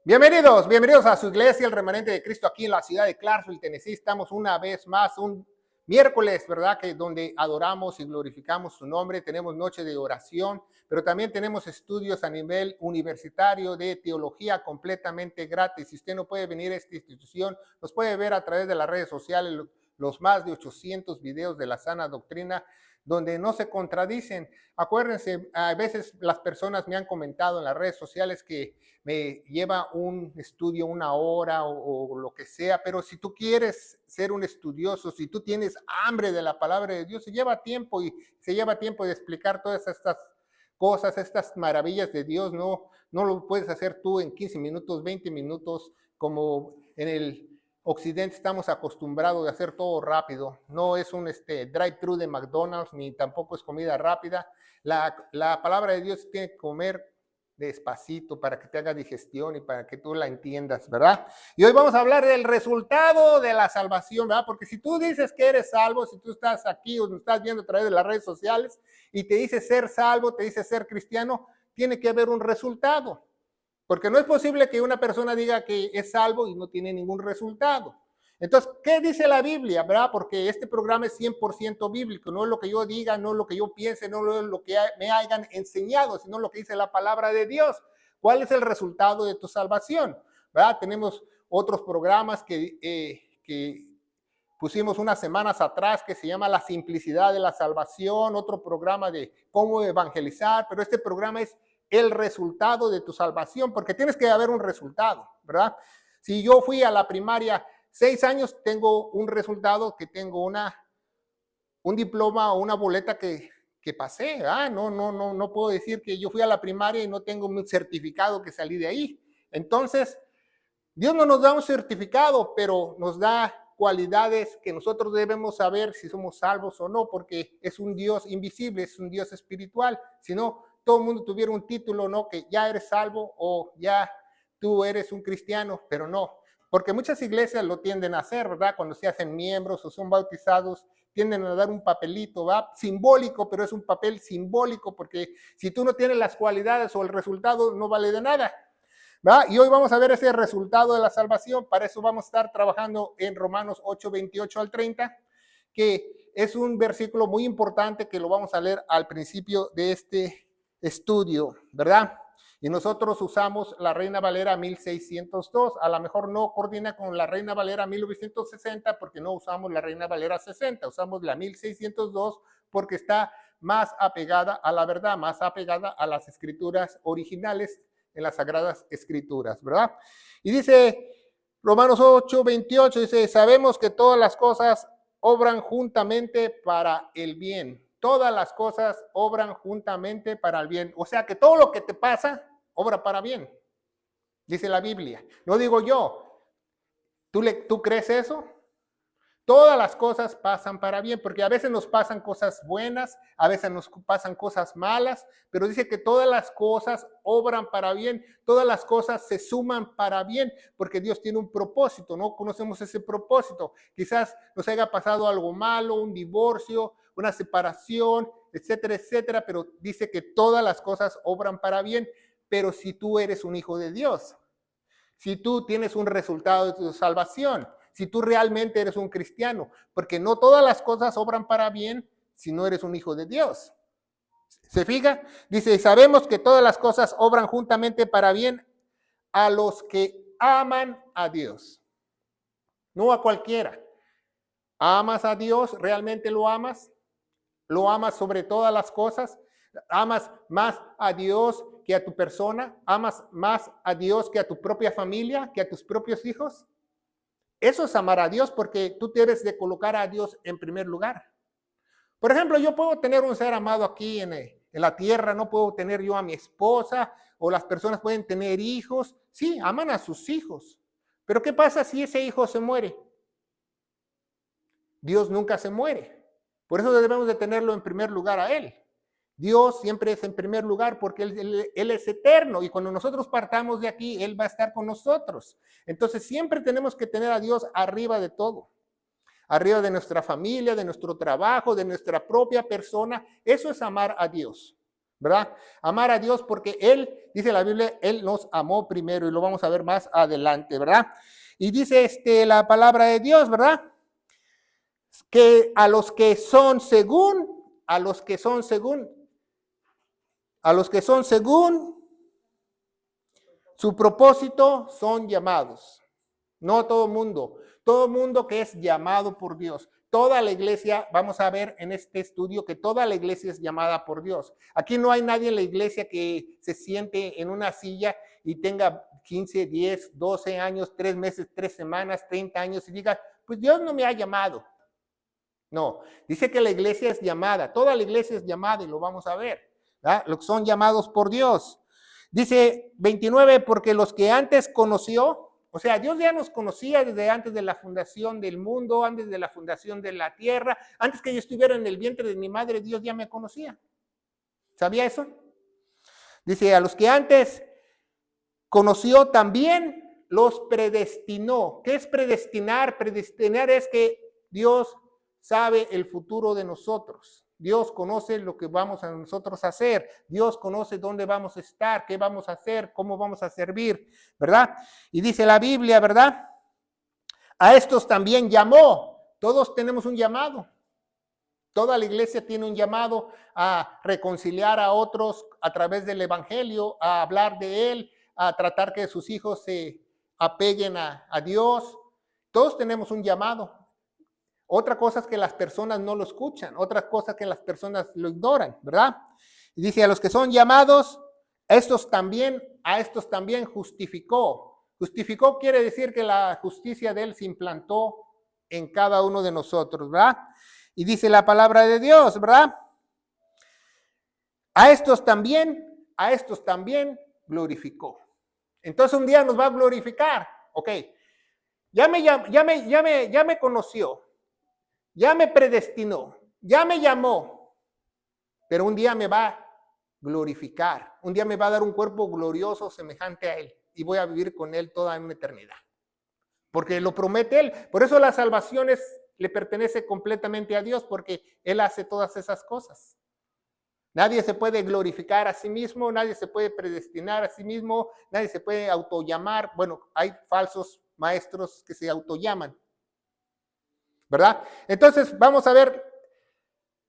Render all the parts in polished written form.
Bienvenidos a su iglesia, el remanente de Cristo, aquí en la ciudad de Clarksville, Tennessee. Estamos una vez más, un miércoles, ¿verdad? Que donde adoramos y glorificamos su nombre. Tenemos noche de oración, pero también tenemos estudios a nivel universitario de teología completamente gratis. Si usted no puede venir a esta institución, nos puede ver a través de las redes sociales, los más de 800 videos de la sana doctrina, donde no se contradicen. Acuérdense, a veces las personas me han comentado en las redes sociales que me lleva un estudio una hora o lo que sea, pero si tú quieres ser un estudioso, si tú tienes hambre de la palabra de Dios, se lleva tiempo de explicar todas estas cosas, estas maravillas de Dios. No lo puedes hacer tú en 15 minutos, 20 minutos, como en el Occidente estamos acostumbrados de hacer todo rápido. No es un drive-thru de McDonald's, ni tampoco es comida rápida. La palabra de Dios tiene que comer despacito para que te haga digestión y para que tú la entiendas, ¿verdad? Y hoy vamos a hablar del resultado de la salvación, ¿verdad? Porque si tú dices que eres salvo, si tú estás aquí o nos estás viendo a través de las redes sociales y te dices ser salvo, te dices ser cristiano, tiene que haber un resultado. Porque no es posible que una persona diga que es salvo y no tiene ningún resultado. Entonces, ¿qué dice la Biblia? ¿Verdad? Porque este programa es 100% bíblico, no es lo que yo diga, no es lo que yo piense, no es lo que me hayan enseñado, sino lo que dice la palabra de Dios. ¿Cuál es el resultado de tu salvación? ¿Verdad? Tenemos otros programas que pusimos unas semanas atrás que se llama La simplicidad de la salvación, otro programa de cómo evangelizar, pero este programa es el resultado de tu salvación, porque tienes que haber un resultado, ¿verdad? Si yo fui a la primaria 6 años, tengo un resultado que tengo un diploma o una boleta que pasé, ¿verdad? No puedo decir que yo fui a la primaria y no tengo un certificado que salí de ahí. Entonces, Dios no nos da un certificado, pero nos da cualidades que nosotros debemos saber si somos salvos o no, porque es un Dios invisible, es un Dios espiritual. Si no, todo el mundo tuviera un título, ¿no? Que ya eres salvo o ya tú eres un cristiano, pero no. Porque muchas iglesias lo tienden a hacer, ¿verdad? Cuando se hacen miembros o son bautizados, tienden a dar un papelito, ¿va? Simbólico, pero es un papel simbólico, porque si tú no tienes las cualidades o el resultado, no vale de nada. ¿Va? Y hoy vamos a ver ese resultado de la salvación. Para eso vamos a estar trabajando en Romanos 8, 28 al 30, que es un versículo muy importante que lo vamos a leer al principio de este estudio, ¿verdad? Y nosotros usamos la Reina Valera 1602. A lo mejor no coordina con la Reina Valera 1960 porque no usamos la Reina Valera 60, usamos la 1602 porque está más apegada a la verdad, más apegada a las escrituras originales en las Sagradas Escrituras, ¿verdad? Y dice Romanos 8, 28, dice, sabemos que todas las cosas obran juntamente para el bien. Todas las cosas obran juntamente para el bien. O sea que todo lo que te pasa, obra para bien, dice la Biblia. No digo yo. ¿Tú crees eso? Todas las cosas pasan para bien, porque a veces nos pasan cosas buenas, a veces nos pasan cosas malas, pero dice que todas las cosas obran para bien, todas las cosas se suman para bien, porque Dios tiene un propósito, no conocemos ese propósito. Quizás nos haya pasado algo malo, un divorcio, una separación, etcétera, etcétera, pero dice que todas las cosas obran para bien, pero si tú eres un hijo de Dios, si tú tienes un resultado de tu salvación, si tú realmente eres un cristiano, porque no todas las cosas obran para bien si no eres un hijo de Dios. ¿Se fija? Dice, sabemos que todas las cosas obran juntamente para bien a los que aman a Dios, no a cualquiera. ¿Amas a Dios? ¿Realmente lo amas? ¿Lo amas sobre todas las cosas? ¿Amas más a Dios que a tu persona? ¿Amas más a Dios que a tu propia familia, que a tus propios hijos? Eso es amar a Dios, porque tú debes de colocar a Dios en primer lugar. Por ejemplo, yo puedo tener un ser amado aquí en la tierra, no puedo tener yo a mi esposa, o las personas pueden tener hijos. Sí, aman a sus hijos. Pero ¿qué pasa si ese hijo se muere? Dios nunca se muere. Por eso debemos de tenerlo en primer lugar a Él. Dios siempre es en primer lugar porque él es eterno, y cuando nosotros partamos de aquí, Él va a estar con nosotros. Entonces siempre tenemos que tener a Dios arriba de todo, arriba de nuestra familia, de nuestro trabajo, de nuestra propia persona. Eso es amar a Dios, ¿verdad? Amar a Dios porque Él, dice la Biblia, Él nos amó primero y lo vamos a ver más adelante, ¿verdad? Y dice la palabra de Dios, ¿verdad? Que a los que son según, a los que son según su propósito son llamados. No todo mundo que es llamado por Dios. Toda la iglesia, vamos a ver en este estudio que toda la iglesia es llamada por Dios. Aquí no hay nadie en la iglesia que se siente en una silla y tenga 15, 10, 12 años, 3 meses, 3 semanas, 30 años y diga, pues Dios no me ha llamado. No, dice que la iglesia es llamada, toda la iglesia es llamada y lo vamos a ver, ¿verdad? Los que son llamados por Dios. Dice 29, porque los que antes conoció, o sea, Dios ya nos conocía desde antes de la fundación del mundo, antes de la fundación de la tierra, antes que yo estuviera en el vientre de mi madre, Dios ya me conocía. ¿Sabía eso? Dice, a los que antes conoció también los predestinó. ¿Qué es predestinar? Predestinar es que Dios sabe el futuro de nosotros. Dios conoce lo que vamos a nosotros a hacer. Dios conoce dónde vamos a estar, qué vamos a hacer, cómo vamos a servir, ¿verdad? Y dice la Biblia, ¿verdad? A estos también llamó. Todos tenemos un llamado. Toda la iglesia tiene un llamado a reconciliar a otros a través del evangelio, a hablar de él, a tratar que sus hijos se apeguen a Dios. Todos tenemos un llamado. Otra cosa es que las personas no lo escuchan, otra cosa es que las personas lo ignoran, ¿verdad? Y dice, a los que son llamados, a estos también justificó. Justificó quiere decir que la justicia de él se implantó en cada uno de nosotros, ¿verdad? Y dice la palabra de Dios, ¿verdad? A estos también glorificó. Entonces un día nos va a glorificar, ok. Ya me conoció. Ya me predestinó, ya me llamó, pero un día me va a glorificar, un día me va a dar un cuerpo glorioso semejante a Él y voy a vivir con Él toda una eternidad, porque lo promete Él. Por eso la salvación le pertenece completamente a Dios, porque Él hace todas esas cosas. Nadie se puede glorificar a sí mismo, nadie se puede predestinar a sí mismo, nadie se puede autollamar. Bueno, hay falsos maestros que se autollaman, ¿verdad? Entonces vamos a ver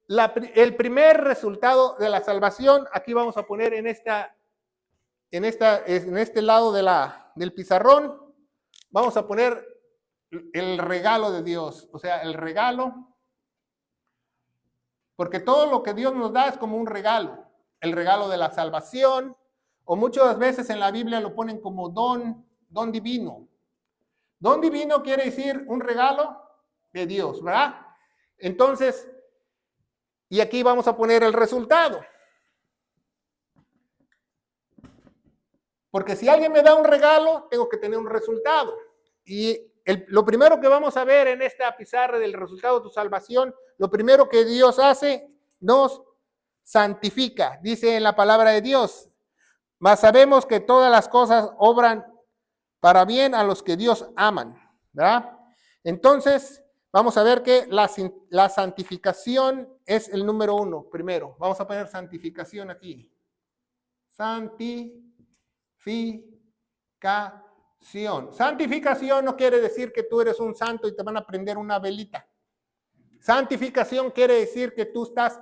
el primer resultado de la salvación. Aquí vamos a poner en este lado del pizarrón, vamos a poner el regalo de Dios, o sea, el regalo, porque todo lo que Dios nos da es como un regalo, el regalo de la salvación, o muchas veces en la Biblia lo ponen como don divino. Don divino quiere decir un regalo de Dios, ¿verdad? Entonces, y aquí vamos a poner el resultado. Porque si alguien me da un regalo, tengo que tener un resultado. Y lo primero que vamos a ver en esta pizarra del resultado de tu salvación, lo primero que Dios hace, nos santifica. Dice en la palabra de Dios, mas sabemos que todas las cosas obran para bien a los que Dios aman, ¿verdad? Entonces, vamos a ver que la santificación es el número 1, primero. Vamos a poner santificación aquí. Santificación. Santificación no quiere decir que tú eres un santo y te van a prender una velita. Santificación quiere decir que tú estás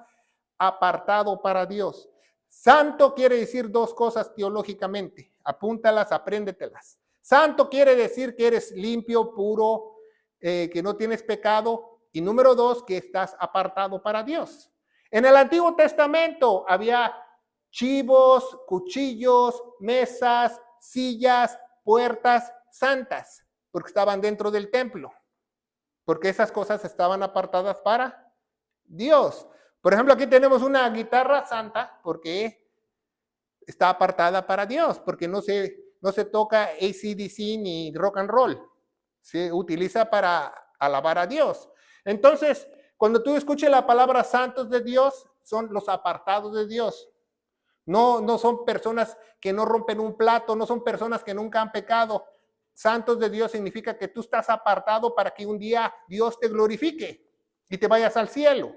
apartado para Dios. Santo quiere decir dos cosas teológicamente. Apúntalas, apréndetelas. Santo quiere decir que eres limpio, puro, que no tienes pecado. Y número 2, que estás apartado para Dios. En el Antiguo Testamento había chivos, cuchillos, mesas, sillas, puertas santas, porque estaban dentro del templo. Porque esas cosas estaban apartadas para Dios. Por ejemplo, aquí tenemos una guitarra santa porque está apartada para Dios, porque no se toca AC/DC ni rock and roll. Se utiliza para alabar a Dios. Entonces, cuando tú escuches la palabra santos de Dios, son los apartados de Dios. No son personas que no rompen un plato, no son personas que nunca han pecado. Santos de Dios significa que tú estás apartado para que un día Dios te glorifique y te vayas al cielo,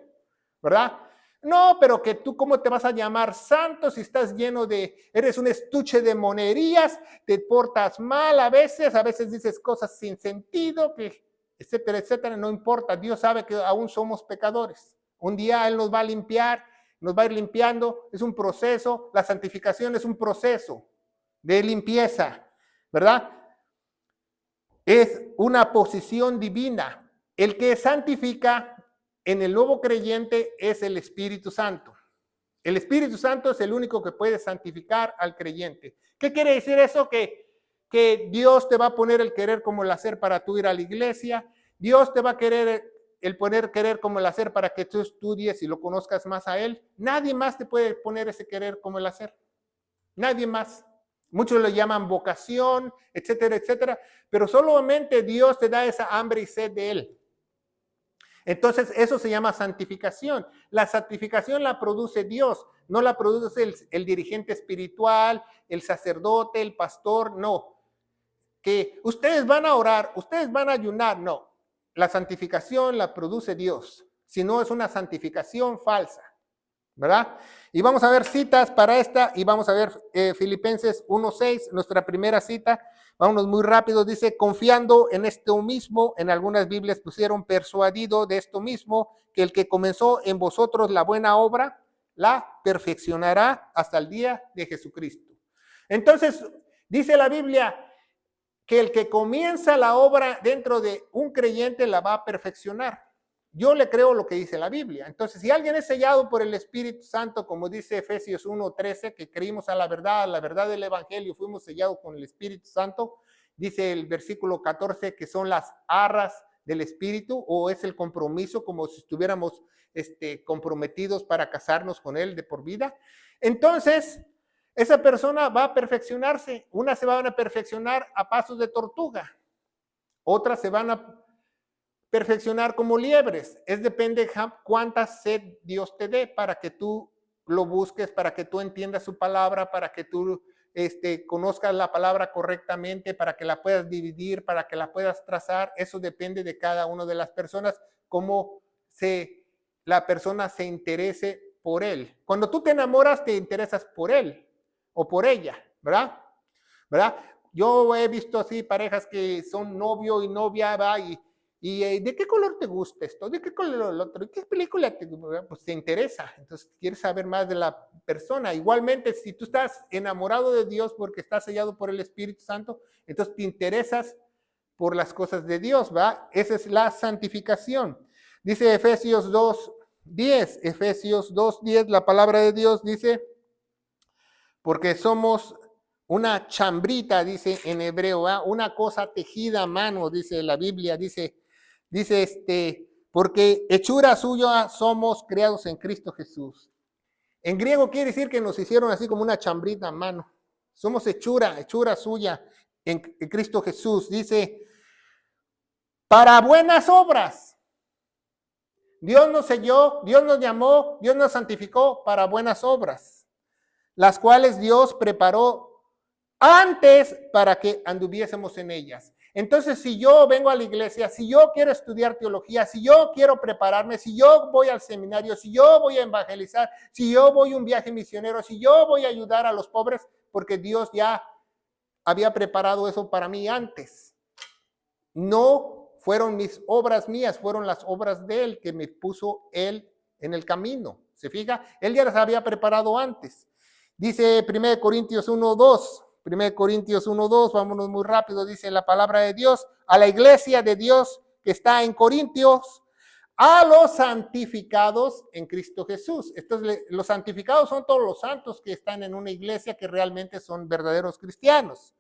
¿verdad? No, pero que tú, ¿cómo te vas a llamar santo si estás lleno eres un estuche de monerías, te portas mal a veces dices cosas sin sentido, etcétera, etcétera? No importa, Dios sabe que aún somos pecadores. Un día Él nos va a limpiar, nos va a ir limpiando, es un proceso, la santificación es un proceso de limpieza, ¿verdad? Es una posición divina. El que santifica en el nuevo creyente es el Espíritu Santo. El Espíritu Santo es el único que puede santificar al creyente. ¿Qué quiere decir eso? Que Dios te va a poner el querer como el hacer para tú ir a la iglesia. Dios te va a querer el poner querer como el hacer para que tú estudies y lo conozcas más a Él. Nadie más te puede poner ese querer como el hacer. Nadie más. Muchos lo llaman vocación, etcétera, etcétera. Pero solamente Dios te da esa hambre y sed de Él. Entonces, eso se llama santificación. La santificación la produce Dios, no la produce el dirigente espiritual, el sacerdote, el pastor, no. Que ustedes van a orar, ustedes van a ayunar, no. La santificación la produce Dios, si no es una santificación falsa, ¿verdad? Y vamos a ver citas para esta y vamos a ver Filipenses 1:6, nuestra primera cita. Vámonos muy rápido, dice, confiando en esto mismo, en algunas Biblias pusieron persuadido de esto mismo, que el que comenzó en vosotros la buena obra, la perfeccionará hasta el día de Jesucristo. Entonces, dice la Biblia que el que comienza la obra dentro de un creyente la va a perfeccionar. Yo le creo lo que dice la Biblia. Entonces, si alguien es sellado por el Espíritu Santo, como dice Efesios 1:13, que creímos a la verdad del Evangelio, fuimos sellados con el Espíritu Santo, dice el versículo 14 que son las arras del Espíritu, o es el compromiso, como si estuviéramos comprometidos para casarnos con Él de por vida. Entonces, esa persona va a perfeccionarse. Unas se van a perfeccionar a pasos de tortuga, otras se van a perfeccionar como liebres. Depende cuánta sed Dios te dé para que tú lo busques, para que tú entiendas su palabra, para que tú conozcas la palabra correctamente, para que la puedas dividir, para que la puedas trazar. Eso depende de cada una de las personas, cómo la persona se interese por él. Cuando tú te enamoras, te interesas por él o por ella, ¿verdad? Yo he visto así parejas que son novio y novia, ¿va? ¿Y de qué color te gusta esto? ¿De qué color el otro? ¿Qué película te interesa? Entonces, quieres saber más de la persona. Igualmente, si tú estás enamorado de Dios porque estás sellado por el Espíritu Santo, entonces te interesas por las cosas de Dios, ¿va? Esa es la santificación. Dice Efesios 2:10, la palabra de Dios dice, porque somos una chambrita, dice en hebreo, ¿va? Una cosa tejida a mano, dice la Biblia, dice porque hechura suya somos creados en Cristo Jesús. En griego quiere decir que nos hicieron así como una chambrita a mano. Somos hechura suya en Cristo Jesús. Dice, para buenas obras. Dios nos selló, Dios nos llamó, Dios nos santificó para buenas obras, las cuales Dios preparó antes para que anduviésemos en ellas. Entonces, si yo vengo a la iglesia, si yo quiero estudiar teología, si yo quiero prepararme, si yo voy al seminario, si yo voy a evangelizar, si yo voy a un viaje misionero, si yo voy a ayudar a los pobres, porque Dios ya había preparado eso para mí antes. No fueron mis obras mías, fueron las obras de Él que me puso Él en el camino. ¿Se fija? Él ya las había preparado antes. Dice 1 Corintios 1:2. 1 Corintios 1:2, vámonos muy rápido, dice la palabra de Dios, a la iglesia de Dios que está en Corintios, a los santificados en Cristo Jesús. Los santificados son todos los santos que están en una iglesia que realmente son verdaderos cristianos,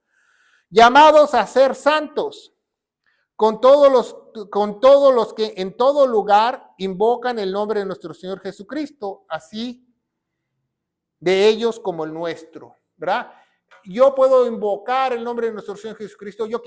llamados a ser santos, con todos los que en todo lugar invocan el nombre de nuestro Señor Jesucristo, así de ellos como el nuestro, ¿verdad? Yo puedo invocar el nombre de nuestro Señor Jesucristo, yo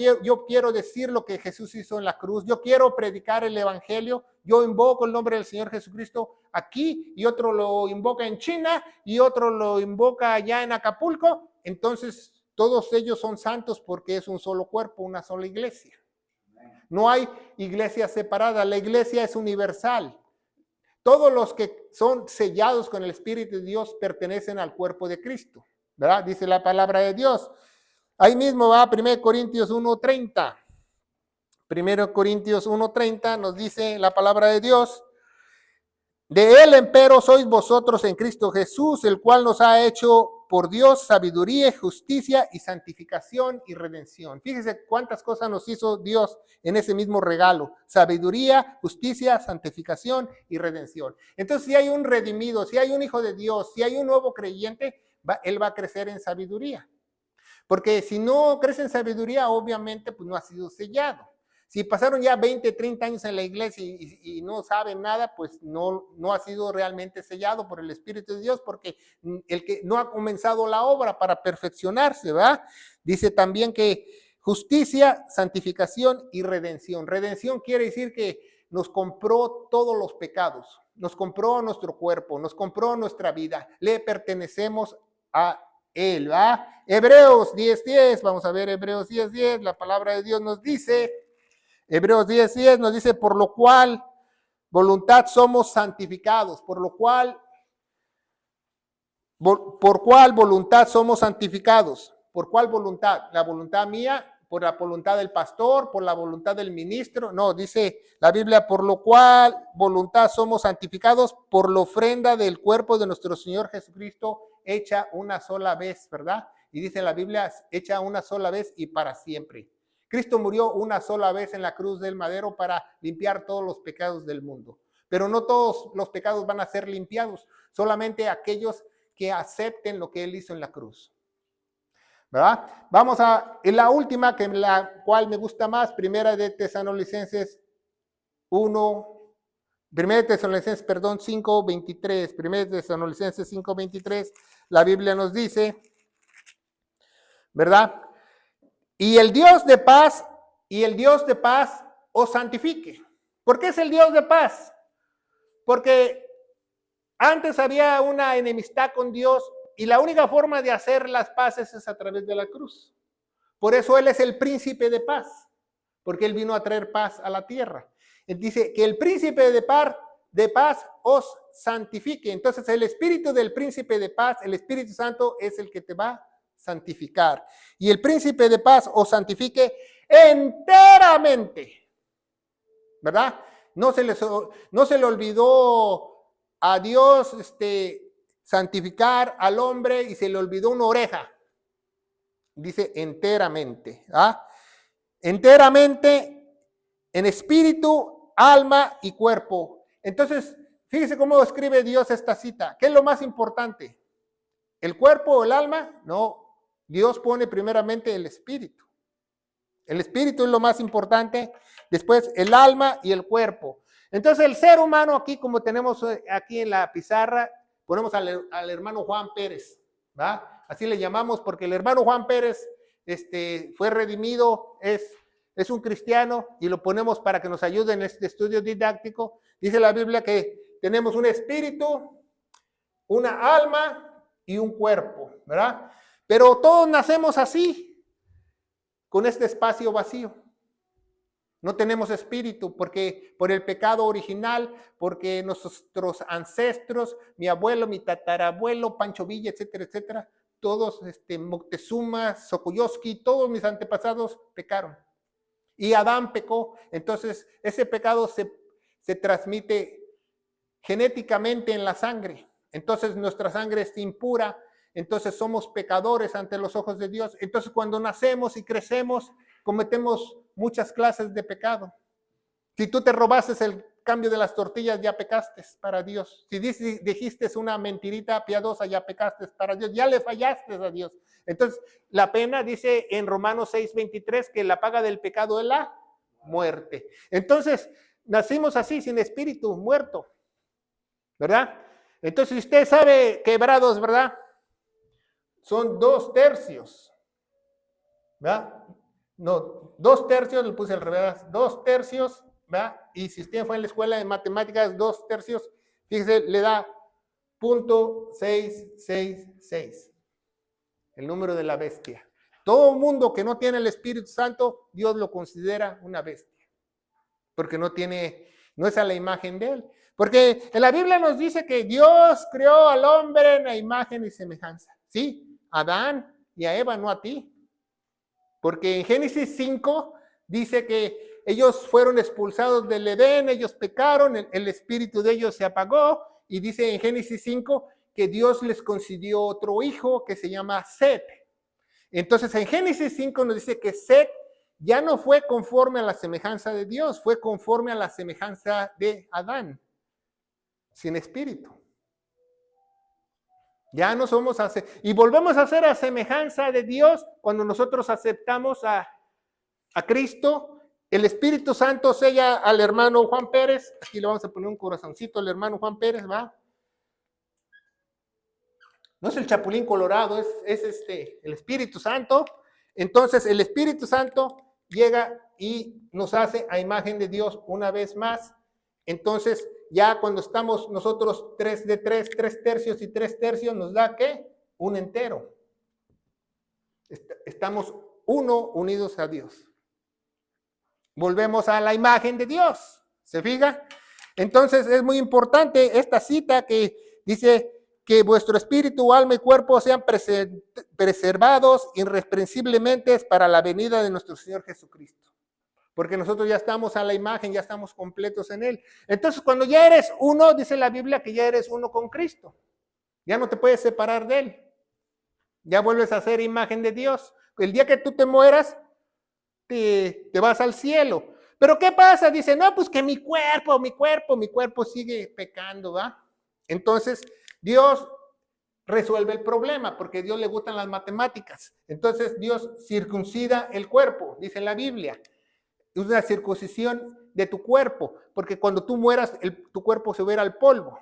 quiero decir lo que Jesús hizo en la cruz, yo quiero predicar el evangelio, yo invoco el nombre del Señor Jesucristo aquí y otro lo invoca en China y otro lo invoca allá en Acapulco. Entonces todos ellos son santos porque es un solo cuerpo, una sola iglesia. No hay iglesia separada, la iglesia es universal. todos los que son sellados con el Espíritu de Dios pertenecen al cuerpo de Cristo, ¿verdad? Dice la palabra de Dios. Ahí mismo va 1 Corintios 1:30. 1 Corintios 1:30 nos dice la palabra de Dios. De él, empero, sois vosotros en Cristo Jesús, el cual nos ha hecho por Dios sabiduría, justicia y santificación y redención. Fíjese cuántas cosas nos hizo Dios en ese mismo regalo. Sabiduría, justicia, santificación y redención. Entonces, si hay un redimido, si hay un hijo de Dios, si hay un nuevo creyente, él va a crecer en sabiduría. Porque si no crece en sabiduría, obviamente, pues no ha sido sellado. Si pasaron ya 20, 30 años en la iglesia y no saben nada, pues no ha sido realmente sellado por el Espíritu de Dios, porque el que no ha comenzado la obra para perfeccionarse, ¿verdad? Dice también que justicia, santificación y redención. Redención quiere decir que nos compró todos los pecados, nos compró nuestro cuerpo, nos compró nuestra vida, le pertenecemos a él, ¿verdad? Hebreos 10:10, vamos a ver Hebreos 10:10, la palabra de Dios nos dice... Hebreos 10:10 nos dice, por lo cual voluntad somos santificados, por cuál voluntad somos santificados, por cuál voluntad, la voluntad mía, por la voluntad del pastor, por la voluntad del ministro, no, dice la Biblia, por lo cual voluntad somos santificados por la ofrenda del cuerpo de nuestro Señor Jesucristo, hecha una sola vez, ¿verdad? Y dice la Biblia, hecha una sola vez y para siempre. Cristo murió una sola vez en la cruz del madero para limpiar todos los pecados del mundo. Pero no todos los pecados van a ser limpiados, solamente aquellos que acepten lo que Él hizo en la cruz. ¿Verdad? Vamos a la última, que la cual me gusta más, Primera de Tesalonicenses 5:23. Primera de Tesalonicenses 5:23, la Biblia nos dice, ¿verdad? Y el Dios de paz os santifique. ¿Por qué es el Dios de paz? Porque antes había una enemistad con Dios y la única forma de hacer las paces es a través de la cruz. Por eso Él es el príncipe de paz, porque Él vino a traer paz a la tierra. Él dice que el príncipe de paz os santifique. Entonces el espíritu del príncipe de paz, el Espíritu Santo, es el que te va a santificar. Y el príncipe de paz os santifique enteramente, ¿verdad? No se le olvidó a Dios santificar al hombre y se le olvidó una oreja. Dice enteramente, ¿ah? Enteramente en espíritu, alma y cuerpo. Entonces, fíjese cómo escribe Dios esta cita. ¿Qué es lo más importante? ¿El cuerpo o el alma? No. Dios pone primeramente el espíritu. El espíritu es lo más importante, después el alma y el cuerpo. Entonces el ser humano aquí, como tenemos aquí en la pizarra, ponemos al hermano Juan Pérez, ¿va? Así le llamamos porque el hermano Juan Pérez fue redimido, es un cristiano y lo ponemos para que nos ayude en este estudio didáctico. Dice la Biblia que tenemos un espíritu, una alma y un cuerpo, ¿verdad? Pero todos nacemos así, con este espacio vacío. No tenemos espíritu porque por el pecado original, porque nuestros ancestros, mi abuelo, mi tatarabuelo, Pancho Villa, etcétera, etcétera, todos, Moctezuma, Sokoyoski, todos mis antepasados pecaron. Y Adán pecó. Entonces ese pecado se transmite genéticamente en la sangre. Entonces nuestra sangre es impura. Entonces somos pecadores ante los ojos de Dios. Entonces cuando nacemos y crecemos, cometemos muchas clases de pecado. Si tú te robaste el cambio de las tortillas, ya pecaste para Dios. Si dijiste una mentirita piadosa, ya pecaste para Dios. Ya le fallaste a Dios. Entonces la pena dice en Romanos 6:23 que la paga del pecado es la muerte. Entonces nacimos así, sin espíritu, muerto. ¿Verdad? Entonces si usted sabe quebrados, ¿verdad? Son 2/3, ¿verdad? No, 2/3, le puse al revés, 2/3, ¿verdad? Y si usted fue en la escuela de matemáticas, 2/3, fíjese, le da 0.666, el número de la bestia. Todo mundo que no tiene el Espíritu Santo, Dios lo considera una bestia, porque no es a la imagen de Él. Porque en la Biblia nos dice que Dios creó al hombre en la imagen y semejanza. ¿Sí? A Adán y a Eva, no a ti. Porque en Génesis 5 dice que ellos fueron expulsados del Edén, ellos pecaron, el espíritu de ellos se apagó. Y dice en Génesis 5 que Dios les concedió otro hijo que se llama Set. Entonces en Génesis 5 nos dice que Set ya no fue conforme a la semejanza de Dios, fue conforme a la semejanza de Adán, sin espíritu. Ya no somos, y volvemos a ser a semejanza de Dios cuando nosotros aceptamos a Cristo. El Espíritu Santo sella al hermano Juan Pérez. Aquí le vamos a poner un corazoncito al hermano Juan Pérez, ¿va? No es el Chapulín Colorado, es el Espíritu Santo. Entonces el Espíritu Santo llega y nos hace a imagen de Dios una vez más. Entonces ya cuando estamos nosotros 3 de 3, 3 tercios y 3 tercios, nos da ¿qué? Un entero. Estamos uno unidos a Dios. Volvemos a la imagen de Dios. ¿Se fija? Entonces es muy importante esta cita que dice que vuestro espíritu, alma y cuerpo sean preservados irreprensiblemente para la venida de nuestro Señor Jesucristo. Porque nosotros ya estamos a la imagen, ya estamos completos en Él. Entonces cuando ya eres uno, dice la Biblia que ya eres uno con Cristo. Ya no te puedes separar de Él. Ya vuelves a ser imagen de Dios. El día que tú te mueras, te vas al cielo. Pero ¿qué pasa? Dice, no, pues que mi cuerpo sigue pecando, ¿va? Entonces, Dios resuelve el problema, porque a Dios le gustan las matemáticas. Entonces, Dios circuncida el cuerpo, dice la Biblia. Es una circuncisión de tu cuerpo, porque cuando tú mueras, tu cuerpo se va a ir al polvo.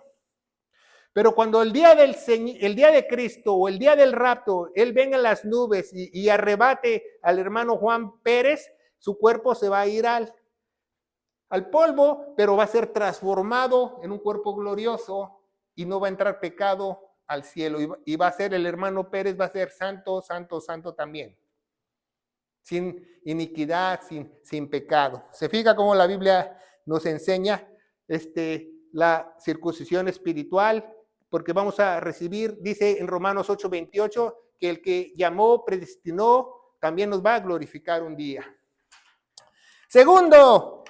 Pero cuando el día de Cristo o el día del rapto, Él venga en las nubes y arrebate al hermano Juan Pérez, su cuerpo se va a ir al polvo, pero va a ser transformado en un cuerpo glorioso y no va a entrar pecado al cielo. Y va a ser el hermano Pérez, va a ser santo, santo, santo también. Sin iniquidad, sin pecado. ¿Se fija cómo la Biblia nos enseña la circuncisión espiritual? Porque vamos a recibir, dice en Romanos 8:28, que el que llamó, predestinó, también nos va a glorificar un día. Segundo,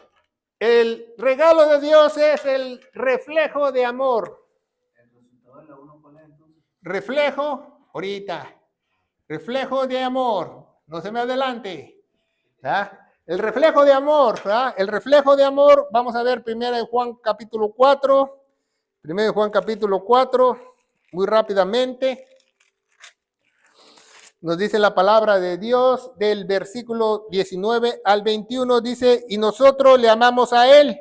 el regalo de Dios es el reflejo de amor. Reflejo, ahorita. Reflejo de amor. No se me adelante. ¿Ah? El reflejo de amor. ¿Ah? El reflejo de amor, vamos a ver primero en Juan capítulo 4. Primero Juan capítulo 4, muy rápidamente. Nos dice la palabra de Dios del versículo 19 al 21, dice, y nosotros le amamos a Él.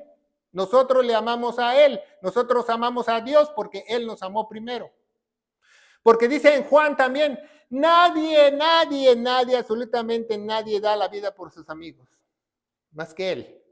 Nosotros le amamos a Él. Nosotros amamos a Dios porque Él nos amó primero. Porque dice en Juan también, nadie, absolutamente nadie da la vida por sus amigos, más que Él.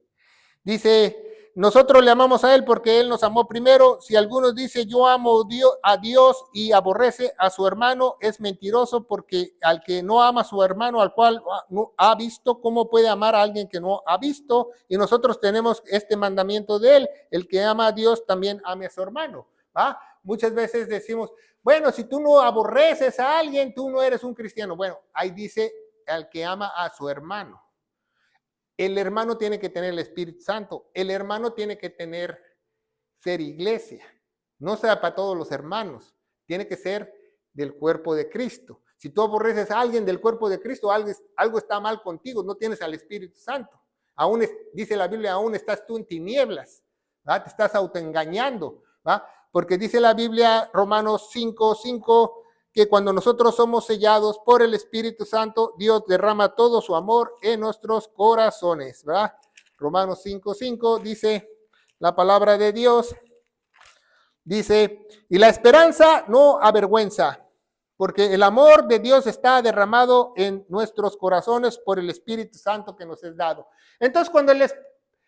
Dice, nosotros le amamos a Él porque Él nos amó primero. Si alguno dice yo amo a Dios y aborrece a su hermano, es mentiroso, porque al que no ama a su hermano, al cual no ha visto, ¿cómo puede amar a alguien que no ha visto? Y nosotros tenemos este mandamiento de Él, el que ama a Dios también ame a su hermano. ¿Va? Muchas veces decimos, bueno, si tú no aborreces a alguien, tú no eres un cristiano. Bueno, ahí dice al que ama a su hermano. El hermano tiene que tener el Espíritu Santo. El hermano tiene que ser iglesia. No sea para todos los hermanos. Tiene que ser del cuerpo de Cristo. Si tú aborreces a alguien del cuerpo de Cristo, algo está mal contigo. No tienes al Espíritu Santo. Aún dice la Biblia, aún estás tú en tinieblas. ¿Va? Te estás autoengañando. ¿Va? Porque dice la Biblia, Romanos 5:5, que cuando nosotros somos sellados por el Espíritu Santo, Dios derrama todo su amor en nuestros corazones, ¿verdad? Romanos 5:5 dice la palabra de Dios, dice, y la esperanza no avergüenza, porque el amor de Dios está derramado en nuestros corazones por el Espíritu Santo que nos es dado. Entonces, cuando el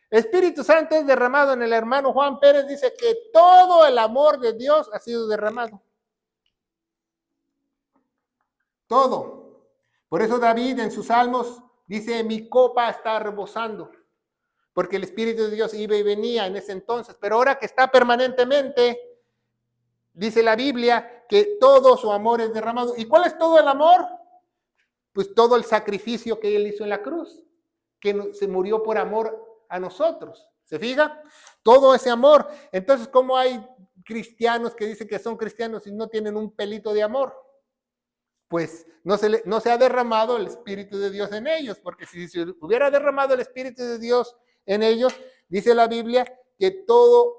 Espíritu Santo es derramado en el hermano Juan Pérez, dice que todo el amor de Dios ha sido derramado. Todo. Por eso David en sus salmos dice, mi copa está rebosando. porque el Espíritu de Dios iba y venía en ese entonces, pero ahora que está permanentemente, dice la Biblia que todo su amor es derramado. ¿Y cuál es todo el amor? Pues todo el sacrificio que Él hizo en la cruz, que se murió por amor a nosotros. ¿Se fija? Todo ese amor. Entonces, ¿cómo hay cristianos que dicen que son cristianos y no tienen un pelito de amor? Pues no se ha derramado el Espíritu de Dios en ellos, porque si se hubiera derramado el Espíritu de Dios en ellos, dice la Biblia que todo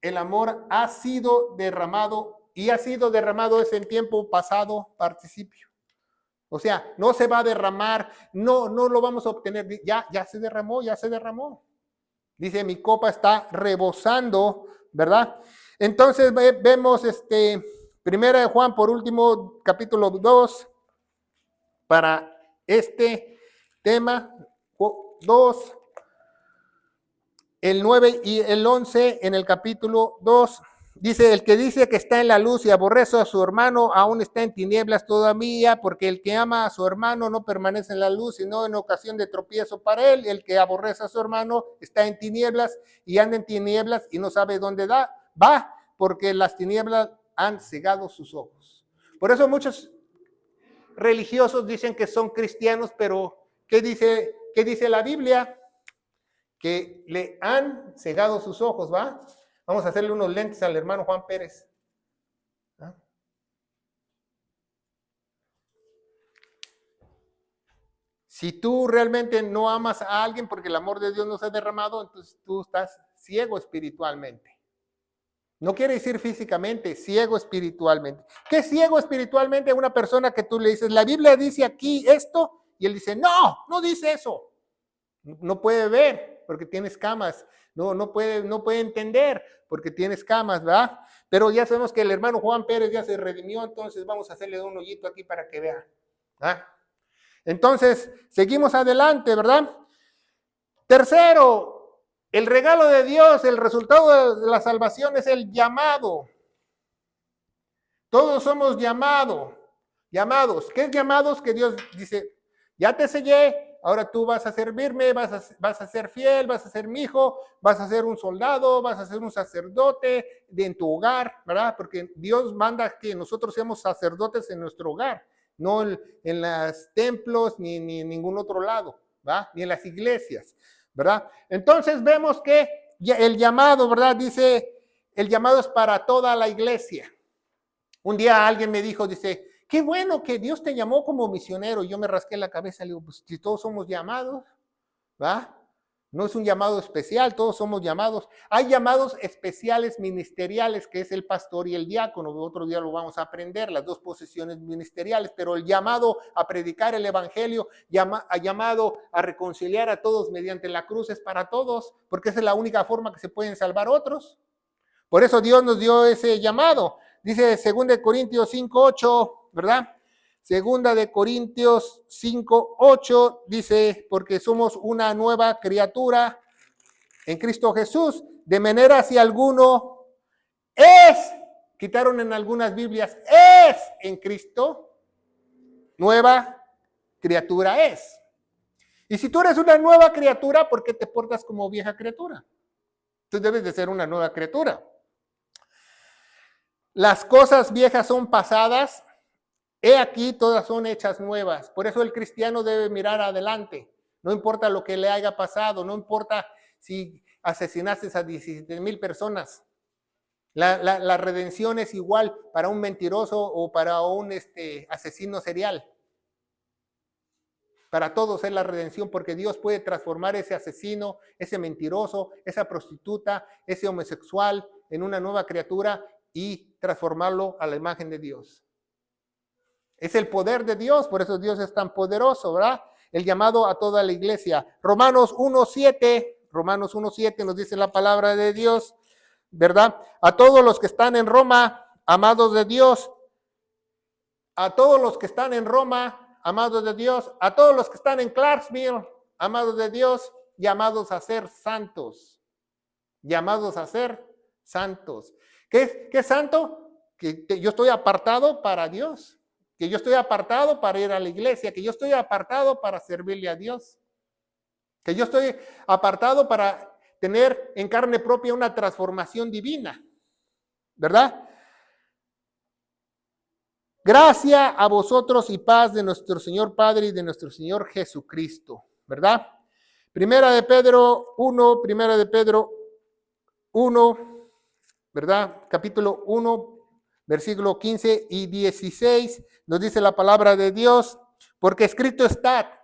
el amor ha sido derramado, y ha sido derramado es en tiempo pasado participio. O sea, no se va a derramar, no lo vamos a obtener, ya se derramó. Dice, mi copa está rebosando, ¿verdad? Entonces vemos Primera de Juan, por último, capítulo 2, para este tema, 2, el 9 y el 11 en el capítulo 2. Dice, el que dice que está en la luz y aborrece a su hermano, aún está en tinieblas todavía, porque el que ama a su hermano no permanece en la luz, sino en ocasión de tropiezo para él. El que aborrece a su hermano está en tinieblas y anda en tinieblas y no sabe dónde va, porque las tinieblas han cegado sus ojos. Por eso muchos religiosos dicen que son cristianos, pero ¿qué dice la Biblia? Que le han cegado sus ojos, ¿va? Vamos a hacerle unos lentes al hermano Juan Pérez. ¿Ah? Si tú realmente no amas a alguien porque el amor de Dios no se ha derramado, entonces tú estás ciego espiritualmente. No quiere decir físicamente, ciego espiritualmente. ¿Qué es ciego espiritualmente? Una persona que tú le dices, la Biblia dice aquí esto, y él dice, no dice eso. No puede ver porque tiene escamas. No puede entender porque tiene escamas, ¿verdad? Pero ya sabemos que el hermano Juan Pérez ya se redimió, entonces vamos a hacerle un hoyito aquí para que vea. ¿Ah? Entonces, seguimos adelante, ¿verdad? Tercero, el regalo de Dios, el resultado de la salvación es el llamado. Todos somos llamados. ¿Qué es llamados? Que Dios dice, ya te sellé, ahora tú vas a servirme, vas a ser fiel, vas a ser mi hijo, vas a ser un soldado, vas a ser un sacerdote en tu hogar, ¿verdad? Porque Dios manda que nosotros seamos sacerdotes en nuestro hogar, no en los templos ni en ningún otro lado, ¿verdad? Ni en las iglesias, ¿verdad? Entonces vemos que el llamado, ¿verdad? Dice, el llamado es para toda la iglesia. Un día alguien me dijo, dice, qué bueno que Dios te llamó como misionero. Y yo me rasqué la cabeza, le digo, pues si todos somos llamados, ¿va? No es un llamado especial, todos somos llamados. Hay llamados especiales ministeriales, que es el pastor y el diácono. Otro día lo vamos a aprender, las dos posiciones ministeriales, pero el llamado a predicar el evangelio, llamado a reconciliar a todos mediante la cruz es para todos, porque esa es la única forma que se pueden salvar otros. Por eso Dios nos dio ese llamado. Dice 2 Corintios 5:8, ¿verdad? 2 Corintios 5:8 dice, porque somos una nueva criatura en Cristo Jesús, de manera si alguno quitaron en algunas Biblias, es en Cristo, nueva criatura es. Y si tú eres una nueva criatura, ¿por qué te portas como vieja criatura? Tú debes de ser una nueva criatura. Las cosas viejas son pasadas, he aquí todas son hechas nuevas. Por eso el cristiano debe mirar adelante. No importa lo que le haya pasado, no importa si asesinaste a 17,000 personas. La redención es igual para un mentiroso o para un asesino serial. Para todos es la redención, porque Dios puede transformar ese asesino, ese mentiroso, esa prostituta, ese homosexual en una nueva criatura y transformarlo a la imagen de Dios. Es el poder de Dios, por eso Dios es tan poderoso, ¿verdad? El llamado a toda la iglesia. Romanos 1:7 nos dice la palabra de Dios, ¿verdad? A todos los que están en Roma, amados de Dios, a todos los que están en Roma, amados de Dios, a todos los que están en Clarksville, amados de Dios, llamados a ser santos. Llamados a ser santos. ¿Qué es santo? Que yo estoy apartado para Dios, que yo estoy apartado para ir a la iglesia, que yo estoy apartado para servirle a Dios. Que yo estoy apartado para tener en carne propia una transformación divina, ¿verdad? Gracia a vosotros y paz de nuestro Señor Padre y de nuestro Señor Jesucristo, ¿verdad? Primera de Pedro 1, ¿verdad? Capítulo 1, versículo 15 y 16, nos dice la palabra de Dios, porque escrito está,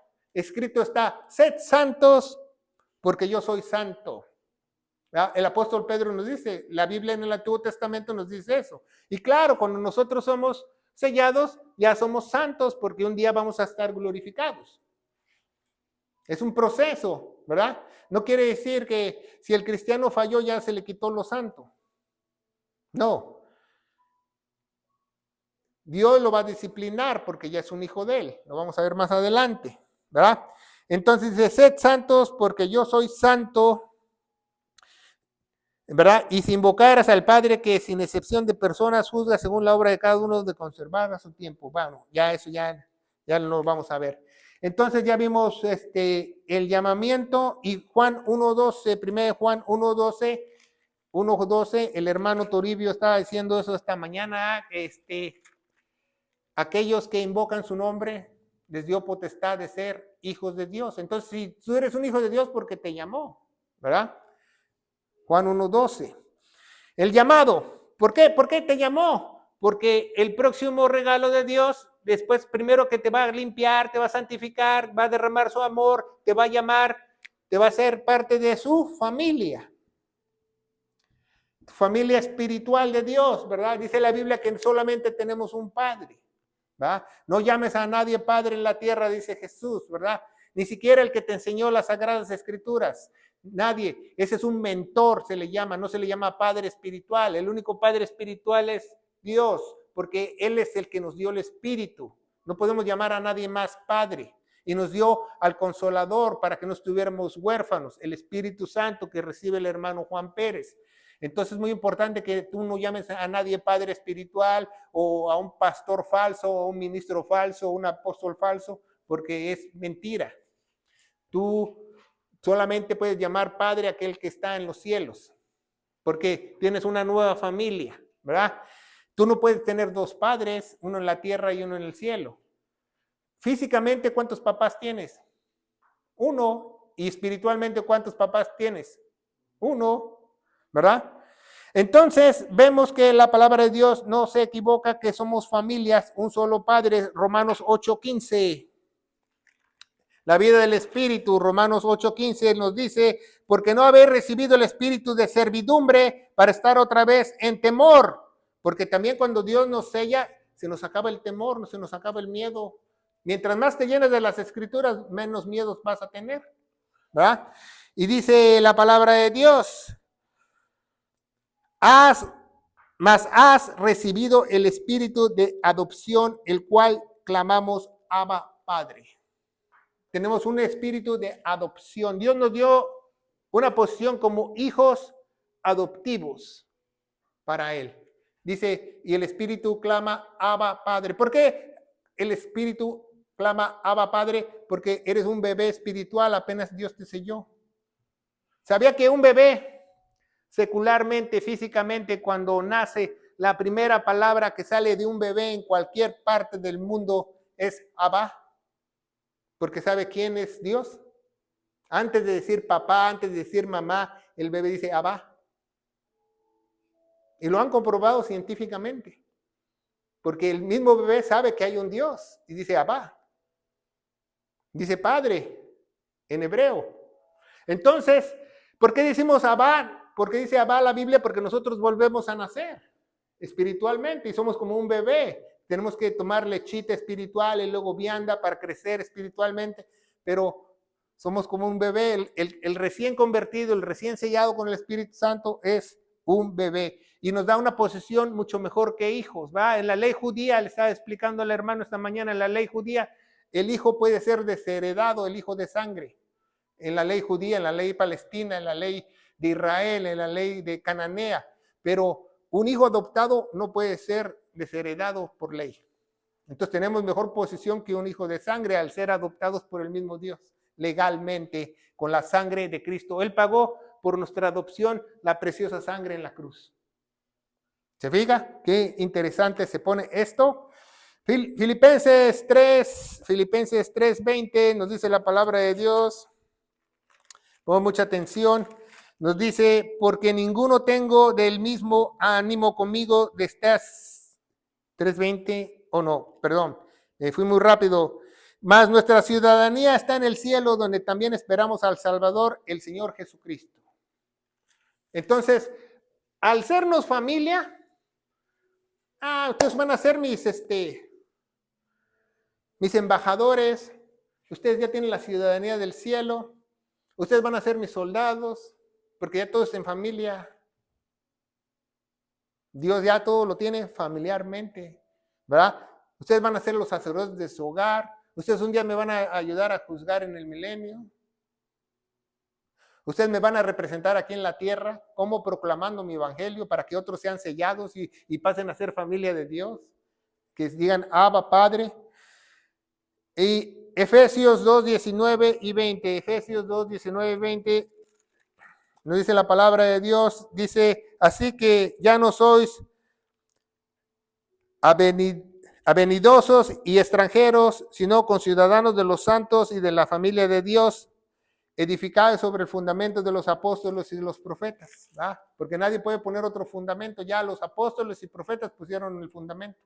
sed santos, porque yo soy santo. ¿Verdad? El apóstol Pedro nos dice, la Biblia en el Antiguo Testamento nos dice eso. Y claro, cuando nosotros somos sellados, ya somos santos, porque un día vamos a estar glorificados. Es un proceso, ¿verdad? No quiere decir que si el cristiano falló ya se le quitó lo santo. No. Dios lo va a disciplinar porque ya es un hijo de él. Lo vamos a ver más adelante, ¿verdad? Entonces dice, sed santos porque yo soy santo, ¿verdad? Y si invocaras al Padre que sin excepción de personas juzga según la obra de cada uno de conservar a su tiempo. Bueno, ya eso ya lo vamos a ver. Entonces ya vimos el llamamiento y Juan 1.12, 1 Juan 1.12, el hermano Toribio estaba diciendo eso esta mañana, aquellos que invocan su nombre les dio potestad de ser hijos de Dios. Entonces, si tú eres un hijo de Dios, porque te llamó, ¿verdad? Juan 1.12. El llamado. ¿Por qué? ¿Por qué te llamó? Porque el próximo regalo de Dios, después primero que te va a limpiar, te va a santificar, va a derramar su amor, te va a llamar, te va a hacer parte de su familia. Familia espiritual de Dios, ¿verdad? Dice la Biblia que solamente tenemos un Padre, ¿verdad? No llames a nadie Padre en la tierra, dice Jesús, ¿verdad? Ni siquiera el que te enseñó las Sagradas Escrituras. Nadie, ese es un mentor, se le llama, no se le llama Padre espiritual. El único Padre espiritual es Dios, porque Él es el que nos dio el Espíritu. No podemos llamar a nadie más Padre. Y nos dio al Consolador para que no estuviéramos huérfanos, el Espíritu Santo que recibe el hermano Juan Pérez. Entonces es muy importante que tú no llames a nadie padre espiritual o a un pastor falso o un ministro falso o un apóstol falso, porque es mentira. Tú solamente puedes llamar padre a aquel que está en los cielos, porque tienes una nueva familia, ¿verdad? Tú no puedes tener dos padres, uno en la tierra y uno en el cielo. Físicamente, ¿cuántos papás tienes? Uno. Y espiritualmente, ¿cuántos papás tienes? Uno, ¿verdad? Entonces, vemos que la palabra de Dios no se equivoca, que somos familias, un solo Padre, Romanos 8:15. La vida del Espíritu, Romanos 8:15 nos dice, porque no habéis recibido el espíritu de servidumbre para estar otra vez en temor, porque también cuando Dios nos sella, se nos acaba el temor, se nos acaba el miedo. Mientras más te llenes de las Escrituras, menos miedos vas a tener, ¿verdad? Y dice la palabra de Dios, has recibido el espíritu de adopción, el cual clamamos Abba Padre. Tenemos un espíritu de adopción. Dios nos dio una posición como hijos adoptivos para Él. Dice, y el espíritu clama Abba Padre. ¿Por qué el espíritu clama Abba Padre? Porque eres un bebé espiritual, apenas Dios te selló. ¿Sabía que un bebé secularmente, físicamente, cuando nace, la primera palabra que sale de un bebé en cualquier parte del mundo es Abba? Porque sabe quién es Dios. Antes de decir papá, antes de decir mamá, el bebé dice Abba. Y lo han comprobado científicamente. Porque el mismo bebé sabe que hay un Dios y dice Abba. Dice Padre en hebreo. Entonces, ¿por qué decimos Abba? ¿Por qué dice Abba la Biblia? Porque nosotros volvemos a nacer espiritualmente y somos como un bebé. Tenemos que tomar lechita espiritual y luego vianda para crecer espiritualmente, pero somos como un bebé. El recién convertido, el recién sellado con el Espíritu Santo es un bebé y nos da una posición mucho mejor que hijos, ¿va? En la ley judía, le estaba explicando al hermano esta mañana, en la ley judía, el hijo puede ser desheredado, el hijo de sangre. En la ley judía, en la ley palestina, en la ley de Israel, en la ley de Cananea, pero un hijo adoptado no puede ser desheredado por ley. Entonces tenemos mejor posición que un hijo de sangre al ser adoptados por el mismo Dios. legalmente con la sangre de Cristo. Él pagó por nuestra adopción la preciosa sangre en la cruz. ¿Se fija? Qué interesante se pone esto. Filipenses 3:20 nos dice la palabra de Dios. Pon mucha atención. Nos dice, porque ninguno tengo del mismo ánimo conmigo de estas 3:20, o no, perdón, fui muy rápido. Mas nuestra ciudadanía está en el cielo, donde también esperamos al Salvador, el Señor Jesucristo. Entonces, al sernos familia, ustedes van a ser mis embajadores, ustedes ya tienen la ciudadanía del cielo, ustedes van a ser mis soldados, porque ya todo está en familia. Dios ya todo lo tiene familiarmente, ¿verdad? Ustedes van a ser los sacerdotes de su hogar, ustedes un día me van a ayudar a juzgar en el milenio. Ustedes me van a representar aquí en la tierra, como proclamando mi evangelio para que otros sean sellados y pasen a ser familia de Dios, que digan Abba, Padre. Y Efesios 2:19 y 20, Efesios 2:19 y 20, nos dice la palabra de Dios, dice, así que ya no sois avenidosos y extranjeros, sino conciudadanos de los santos y de la familia de Dios, edificados sobre el fundamento de los apóstoles y de los profetas, ¿verdad? Porque nadie puede poner otro fundamento, ya los apóstoles y profetas pusieron el fundamento.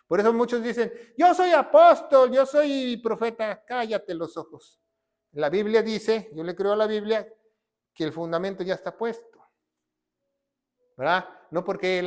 Por eso muchos dicen, yo soy apóstol, yo soy profeta, cállate los ojos. La Biblia dice, yo le creo a la Biblia, que el fundamento ya está puesto, ¿verdad? No porque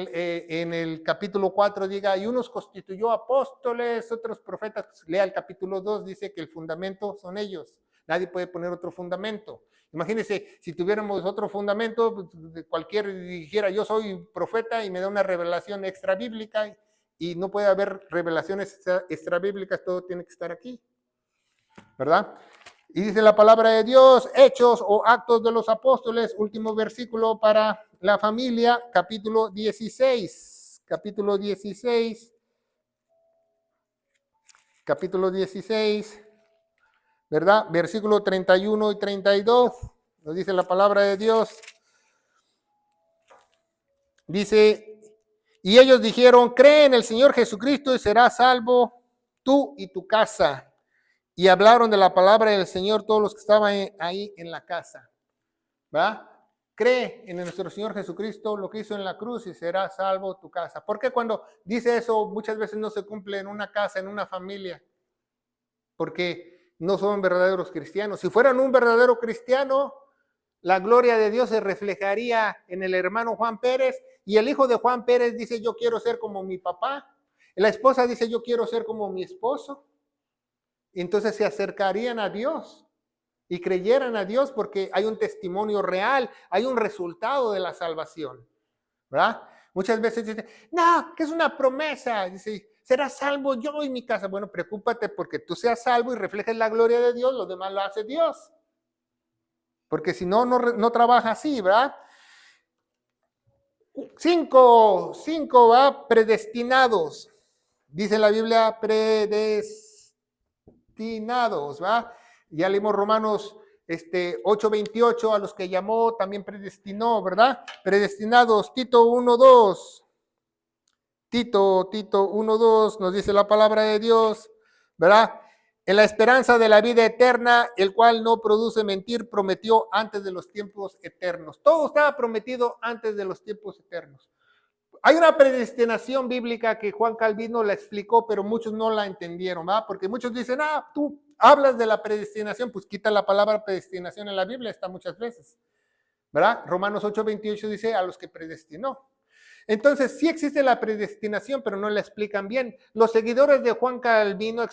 en el capítulo 4 diga, y unos constituyó apóstoles, otros profetas, pues, lea el capítulo 2, dice que el fundamento son ellos. Nadie puede poner otro fundamento. Imagínense, si tuviéramos otro fundamento, cualquiera dijera, yo soy profeta y me da una revelación extra bíblica, y no puede haber revelaciones extra bíblicas, todo tiene que estar aquí, ¿verdad? Y dice la palabra de Dios, Hechos o Actos de los Apóstoles, último versículo para la familia, capítulo 16, capítulo 16, ¿verdad? Versículo 31 y 32, nos dice la palabra de Dios. Dice, y ellos dijeron, cree en el Señor Jesucristo y serás salvo tú y tu casa. Y hablaron de la palabra del Señor todos los que estaban ahí en la casa, ¿verdad? Cree en nuestro Señor Jesucristo, lo que hizo en la cruz y será salvo tu casa. Porque cuando dice eso muchas veces no se cumple en una casa, en una familia? Porque no son verdaderos cristianos. Si fueran un verdadero cristiano, la gloria de Dios se reflejaría en el hermano Juan Pérez, y el hijo de Juan Pérez dice, yo quiero ser como mi papá. La esposa dice, yo quiero ser como mi esposo. Y entonces se acercarían a Dios y creyeran a Dios porque hay un testimonio real, hay un resultado de la salvación, ¿verdad? Muchas veces dicen, no, que es una promesa, dice, será salvo yo y mi casa. Bueno, preocúpate porque tú seas salvo y reflejes la gloria de Dios, lo demás lo hace Dios. Porque si no, no trabaja así, ¿verdad? 5, ¿va? Predestinados. Dice la Biblia, predestinados, ¿va? Ya leímos Romanos 8:28, a los que llamó también predestinó, ¿verdad? Predestinados, Tito 1:2. Tito 1:2 nos dice la palabra de Dios, ¿verdad? En la esperanza de la vida eterna, el cual no produce mentir, prometió antes de los tiempos eternos. Todo estaba prometido antes de los tiempos eternos. Hay una predestinación bíblica que Juan Calvino la explicó, pero muchos no la entendieron, ¿verdad? Porque muchos dicen, tú hablas de la predestinación, pues quita la palabra predestinación en la Biblia, está muchas veces, ¿verdad? Romanos 8:28 dice, a los que predestinó. Entonces, sí existe la predestinación, pero no la explican bien. Los seguidores de Juan Calvino,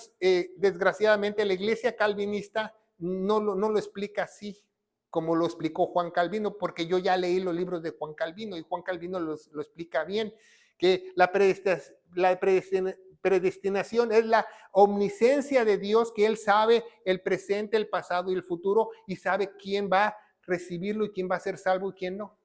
desgraciadamente, la iglesia calvinista no lo explica así, como lo explicó Juan Calvino, porque yo ya leí los libros de Juan Calvino y Juan Calvino lo explica bien, que la predestinación es la omnisciencia de Dios, que Él sabe el presente, el pasado y el futuro, y sabe quién va a recibirlo y quién va a ser salvo y quién no.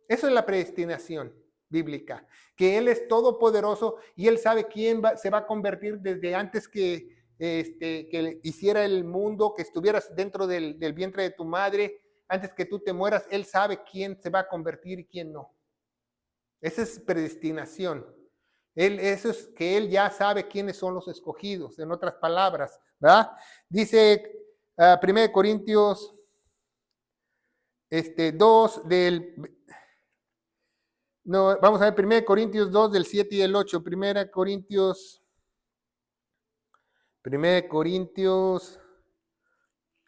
Eso es la predestinación bíblica, que Él es todopoderoso y Él sabe quién se va a convertir desde antes que que hiciera el mundo, que estuvieras dentro del vientre de tu madre, antes que tú te mueras, Él sabe quién se va a convertir y quién no. Esa es predestinación. Eso es que Él ya sabe quiénes son los escogidos, en otras palabras, ¿verdad? Dice 1 Corintios 2 vamos a ver 1 Corintios 2 del 7 y el 8. 1 Corintios,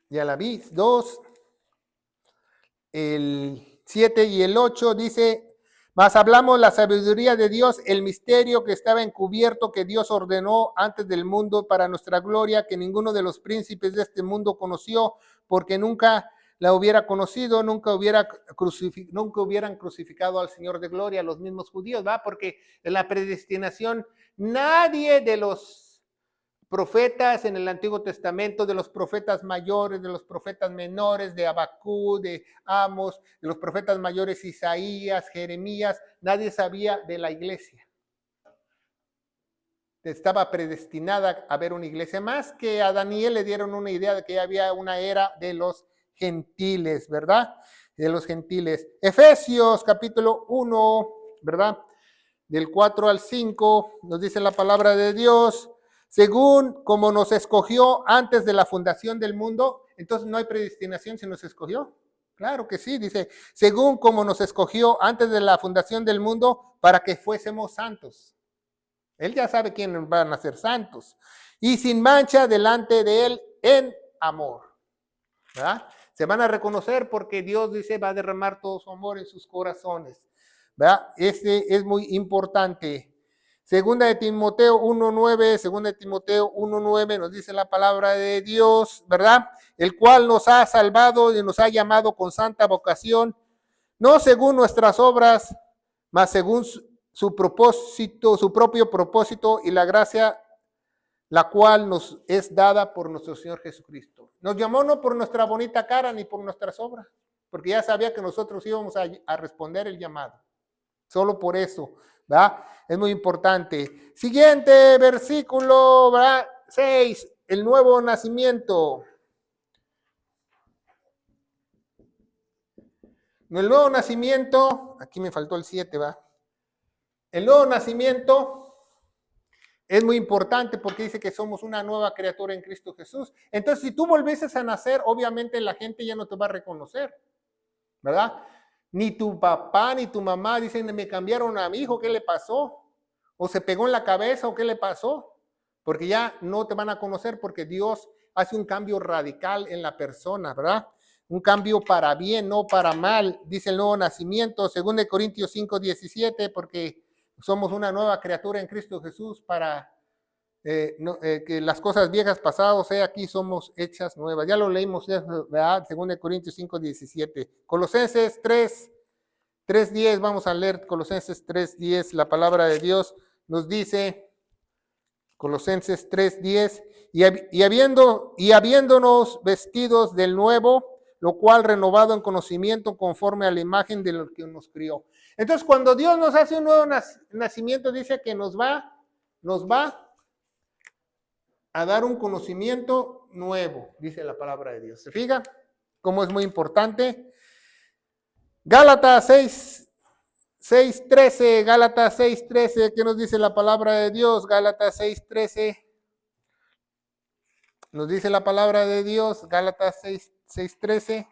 ya la vi, 2, el 7 y el 8 dice: mas hablamos la sabiduría de Dios, el misterio que estaba encubierto, que Dios ordenó antes del mundo para nuestra gloria, que ninguno de los príncipes de este mundo conoció, porque nunca la hubiera conocido, nunca hubieran crucificado al Señor de gloria, los mismos judíos, ¿va? Porque en la predestinación nadie de los profetas en el Antiguo Testamento, de los profetas mayores, de los profetas menores, de Abacú, de Amos, de los profetas mayores Isaías, Jeremías, nadie sabía de la iglesia. Estaba predestinada a haber una iglesia, más que a Daniel le dieron una idea de que había una era de los gentiles, ¿verdad? De los gentiles. Efesios capítulo 1, ¿verdad? Del 4 al 5 nos dice la palabra de Dios: según como nos escogió antes de la fundación del mundo. Entonces no hay predestinación si nos escogió. Claro que sí, dice, según como nos escogió antes de la fundación del mundo para que fuésemos santos. Él ya sabe quiénes van a ser santos. Y sin mancha delante de Él en amor. ¿Verdad? Se van a reconocer porque Dios dice va a derramar todo su amor en sus corazones. ¿Verdad? Este es muy importante. Segunda de Timoteo 1:9, segunda de Timoteo 1:9 nos dice la palabra de Dios, ¿verdad? El cual nos ha salvado y nos ha llamado con santa vocación, no según nuestras obras, mas según su propósito, su propio propósito y la gracia, la cual nos es dada por nuestro Señor Jesucristo. Nos llamó no por nuestra bonita cara ni por nuestras obras, porque ya sabía que nosotros íbamos a responder el llamado. Solo por eso, ¿verdad? Es muy importante. Siguiente versículo, ¿verdad? 6, el nuevo nacimiento. El nuevo nacimiento, aquí me faltó el 7, ¿va? El nuevo nacimiento es muy importante porque dice que somos una nueva criatura en Cristo Jesús. Entonces, si tú volvieses a nacer, obviamente la gente ya no te va a reconocer, ¿verdad? Ni tu papá ni tu mamá dicen, me cambiaron a mi hijo, ¿qué le pasó? O se pegó en la cabeza, ¿o qué le pasó? Porque ya no te van a conocer porque Dios hace un cambio radical en la persona, ¿verdad? Un cambio para bien, no para mal, dice el nuevo nacimiento, 2 Corintios 5:17, porque somos una nueva criatura en Cristo Jesús para que las cosas viejas pasadas, aquí somos hechas nuevas. Ya lo leímos, ¿verdad? 2 Corintios 5:17. Colosenses 3:10, vamos a leer Colosenses 3:10, la palabra de Dios nos dice, Colosenses 3:10, y habiéndonos vestidos del nuevo, lo cual renovado en conocimiento conforme a la imagen de lo que nos crió. Entonces, cuando Dios nos hace un nuevo nacimiento, dice que nos va a dar un conocimiento nuevo, dice la palabra de Dios. ¿Se fija cómo es muy importante? Gálatas 6:13, Gálatas 6:13, ¿qué nos dice la palabra de Dios? Gálatas 6:13, nos dice la palabra de Dios, Gálatas 6:13.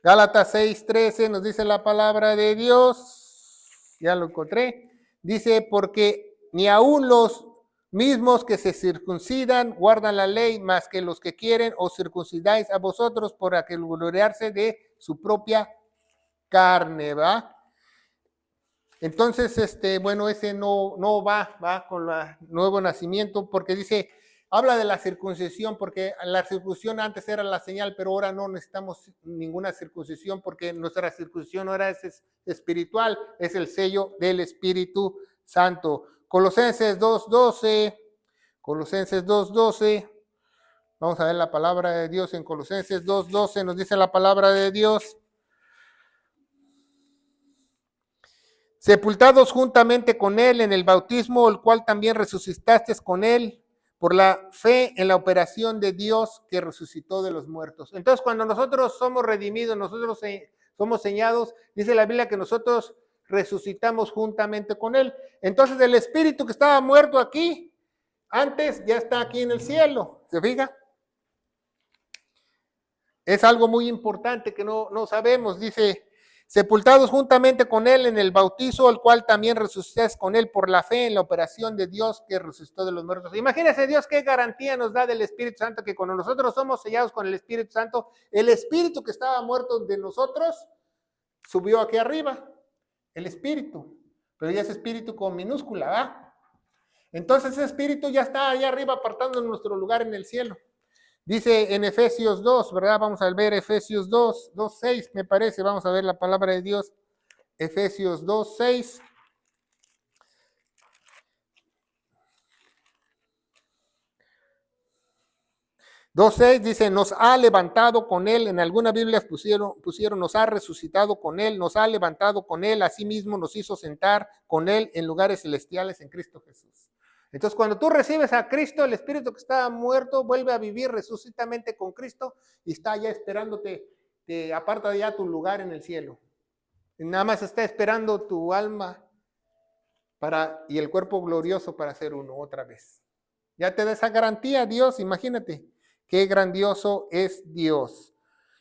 Gálatas 6:13 nos dice la palabra de Dios, ya lo encontré, dice, porque ni aun los mismos que se circuncidan guardan la ley, más que los que quieren os circuncidáis a vosotros para que gloriarse de su propia carne, ¿va? Entonces, bueno, ese no va con el nuevo nacimiento, porque dice, habla de la circuncisión, porque la circuncisión antes era la señal, pero ahora no necesitamos ninguna circuncisión, porque nuestra circuncisión ahora es espiritual, es el sello del Espíritu Santo. Colosenses 2:12, vamos a ver la palabra de Dios en Colosenses 2:12, nos dice la palabra de Dios. sepultados juntamente con él en el bautismo, el cual también resucitaste con él por la fe en la operación de Dios que resucitó de los muertos. Entonces, cuando nosotros somos redimidos, nosotros somos señados, dice la Biblia que nosotros resucitamos juntamente con él. Entonces, el espíritu que estaba muerto aquí, antes ya está aquí en el cielo. ¿Se fija? Es algo muy importante que no sabemos. Dice, sepultados juntamente con él en el bautizo, el cual también resucitas con él por la fe en la operación de Dios que resucitó de los muertos. Imagínense Dios qué garantía nos da del Espíritu Santo, que cuando nosotros somos sellados con el Espíritu Santo, el Espíritu que estaba muerto de nosotros subió aquí arriba, el Espíritu, pero ya es Espíritu con minúscula, ¿va? Entonces ese Espíritu ya está allá arriba apartando nuestro lugar en el cielo. Dice en Efesios 2, ¿verdad? Vamos a ver Efesios 2, 6, me parece. Vamos a ver la palabra de Dios. Efesios 2, 6. 2:6 dice, nos ha levantado con él, en algunas Biblias pusieron, nos ha resucitado con él, nos ha levantado con él, asimismo nos hizo sentar con él en lugares celestiales en Cristo Jesús. Entonces, cuando tú recibes a Cristo, el espíritu que estaba muerto vuelve a vivir resucitamente con Cristo y está ya esperándote, te aparta ya tu lugar en el cielo. Y nada más está esperando tu alma y el cuerpo glorioso para ser uno otra vez. Ya te da esa garantía, Dios, imagínate. Qué grandioso es Dios.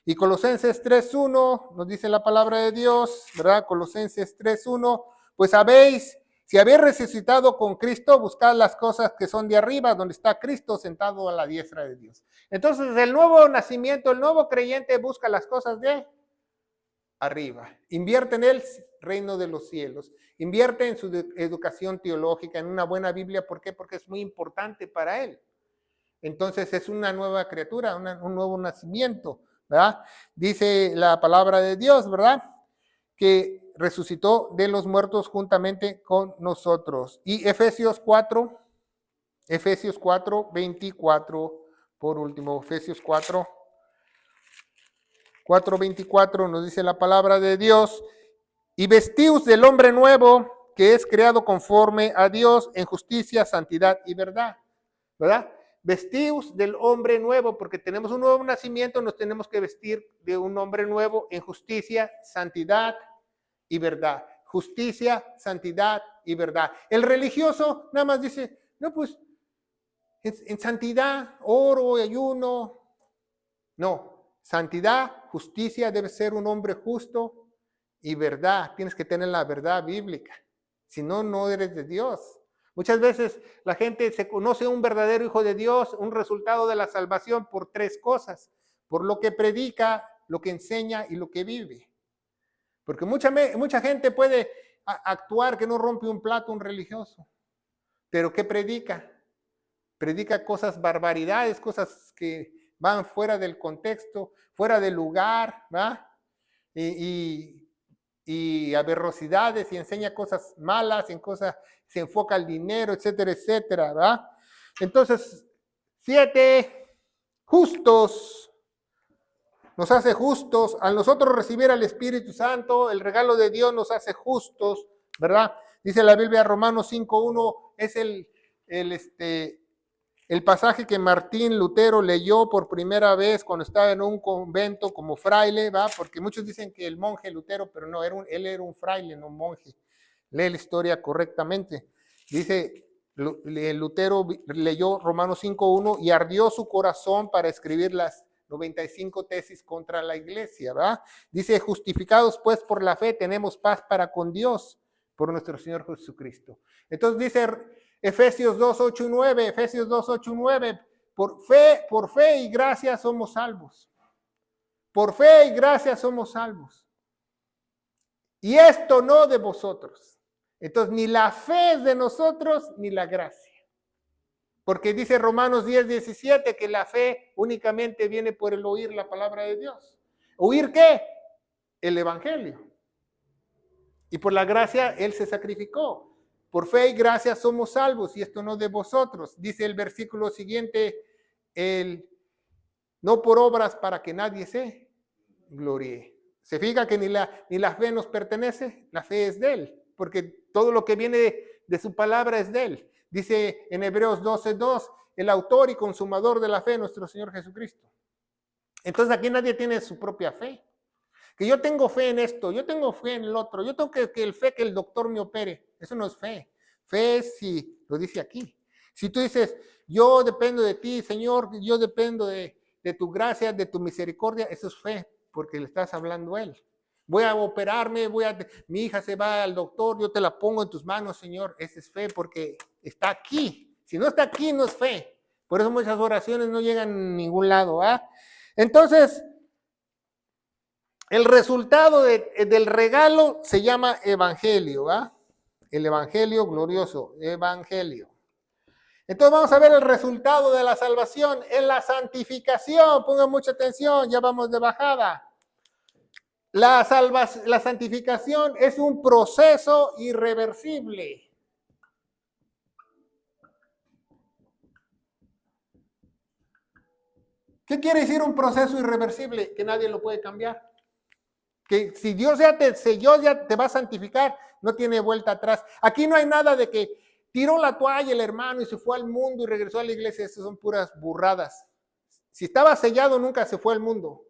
Y Colosenses 3:1 nos dice la palabra de Dios, ¿verdad? Colosenses 3:1, pues si habéis resucitado con Cristo, buscad las cosas que son de arriba, donde está Cristo sentado a la diestra de Dios. Entonces, el nuevo nacimiento, el nuevo creyente busca las cosas de arriba. Invierte en el reino de los cielos. Invierte en su educación teológica, en una buena Biblia. ¿Por qué? Porque es muy importante para él. Entonces es una nueva criatura, un nuevo nacimiento, ¿verdad? Dice la palabra de Dios, ¿verdad? Que resucitó de los muertos juntamente con nosotros. Y Efesios 4, 24, por último, Efesios 4:24 nos dice la palabra de Dios, y vestíos del hombre nuevo que es creado conforme a Dios en justicia, santidad y verdad, ¿verdad? Vestíos del hombre nuevo, porque tenemos un nuevo nacimiento, nos tenemos que vestir de un hombre nuevo en justicia, santidad y verdad. Justicia, santidad y verdad. El religioso nada más dice, no, pues en santidad, oro, ayuno. No, santidad, justicia, debe ser un hombre justo y verdad. Tienes que tener la verdad bíblica. Si no, no eres de Dios. Muchas veces la gente se conoce un verdadero hijo de Dios, un resultado de la salvación por tres cosas: por lo que predica, lo que enseña y lo que vive. Porque mucha gente puede actuar que no rompe un plato un religioso, pero ¿qué predica? Predica cosas, barbaridades, cosas que van fuera del contexto, fuera del lugar, ¿verdad? Y aberrosidades, y enseña cosas malas, se enfoca al dinero, etcétera, etcétera, ¿verdad? Entonces, 7, justos, nos hace justos. Al nosotros recibir al Espíritu Santo, el regalo de Dios nos hace justos, ¿verdad? Dice la Biblia, Romanos 5:1, es el pasaje que Martín Lutero leyó por primera vez cuando estaba en un convento como fraile, ¿va? Porque muchos dicen que el monje Lutero, pero no, él era un fraile, no un monje. Lee la historia correctamente. Dice, Lutero leyó Romanos 5:1 y ardió su corazón para escribir las 95 tesis contra la iglesia, ¿va? Dice, justificados pues por la fe tenemos paz para con Dios por nuestro Señor Jesucristo. Entonces dice Efesios 2:8-9, Efesios 2:8-9, por fe y gracia somos salvos. Por fe y gracia somos salvos. Y esto no de vosotros. Entonces, ni la fe es de nosotros, ni la gracia. Porque dice Romanos 10:17 que la fe únicamente viene por el oír la palabra de Dios. ¿Oír qué? El evangelio. Y por la gracia Él se sacrificó. Por fe y gracia somos salvos, y esto no de vosotros. Dice el versículo siguiente, no por obras para que nadie se gloríe. ¿Se fija que ni la fe nos pertenece? La fe es de Él. porque todo lo que viene de su palabra es de Él. Dice en Hebreos 12:2, el autor y consumador de la fe, nuestro Señor Jesucristo. Entonces aquí nadie tiene su propia fe. Que yo tengo fe en esto, yo tengo fe en el otro, yo tengo que el doctor me opere. Eso no es fe. Fe es si, lo dice aquí. Si tú dices, yo dependo de ti, Señor, yo dependo de tu gracia, de tu misericordia, eso es fe, porque le estás hablando a Él. Voy a operarme, mi hija se va al doctor, yo te la pongo en tus manos, Señor. Esa es fe porque está aquí. Si no está aquí, no es fe. Por eso muchas oraciones no llegan a ningún lado. Entonces, el resultado del regalo se llama evangelio. El evangelio glorioso, evangelio. Entonces vamos a ver el resultado de la salvación en la santificación. Pongan mucha atención, ya vamos de bajada. La santificación es un proceso irreversible. ¿Qué quiere decir un proceso irreversible? Que nadie lo puede cambiar. Que si Dios ya te selló, ya te va a santificar, no tiene vuelta atrás. Aquí no hay nada de que tiró la toalla el hermano y se fue al mundo y regresó a la iglesia. Esas son puras burradas. Si estaba sellado, nunca se fue al mundo.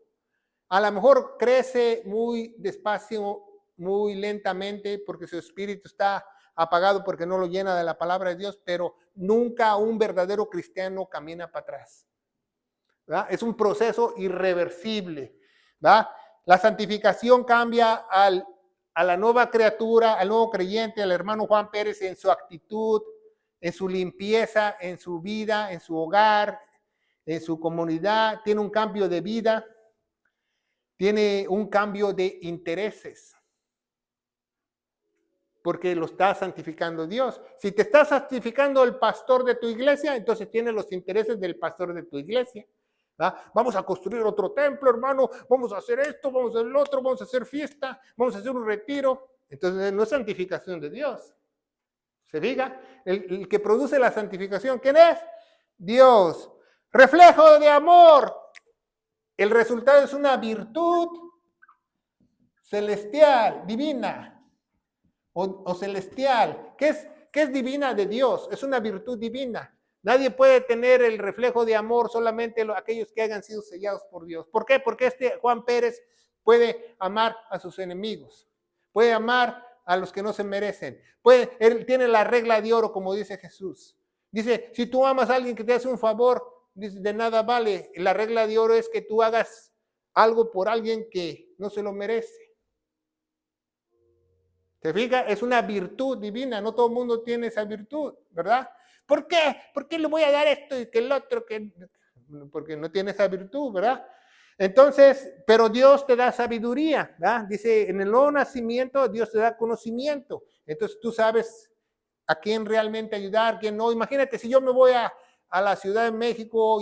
A lo mejor crece muy despacio, muy lentamente, porque su espíritu está apagado porque no lo llena de la palabra de Dios, pero nunca un verdadero cristiano camina para atrás. ¿Verdad? Es un proceso irreversible. ¿Verdad? La santificación cambia a la nueva criatura, al nuevo creyente, al hermano Juan Pérez en su actitud, en su limpieza, en su vida, en su hogar, en su comunidad. Tiene un cambio de vida, tiene un cambio de intereses, porque lo está santificando Dios. Si te está santificando el pastor de tu iglesia, entonces tiene los intereses del pastor de tu iglesia. Vamos a construir otro templo, hermano, vamos a hacer esto, vamos a hacer el otro, vamos a hacer fiesta, vamos a hacer un retiro. Entonces no es santificación de Dios. ¿Se fija? El que produce la santificación, ¿quién es? Dios. Reflejo de amor. El resultado es una virtud celestial, divina o celestial. ¿Qué es divina de Dios? Es una virtud divina. Nadie puede tener el reflejo de amor, solamente aquellos que hayan sido sellados por Dios. ¿Por qué? Porque Juan Pérez puede amar a sus enemigos, puede amar a los que no se merecen. Él tiene la regla de oro, como dice Jesús. Dice, si tú amas a alguien que te hace un favor, dice, de nada vale. La regla de oro es que tú hagas algo por alguien que no se lo merece. ¿Te fijas? Es una virtud divina, no todo el mundo tiene esa virtud, ¿verdad? ¿Por qué? ¿Por qué le voy a dar esto y que el otro? Porque no tiene esa virtud, ¿verdad? Entonces, pero Dios te da sabiduría, ¿verdad? Dice, en el nuevo nacimiento Dios te da conocimiento. Entonces tú sabes a quién realmente ayudar, quién no. Imagínate si yo me voy a la Ciudad de México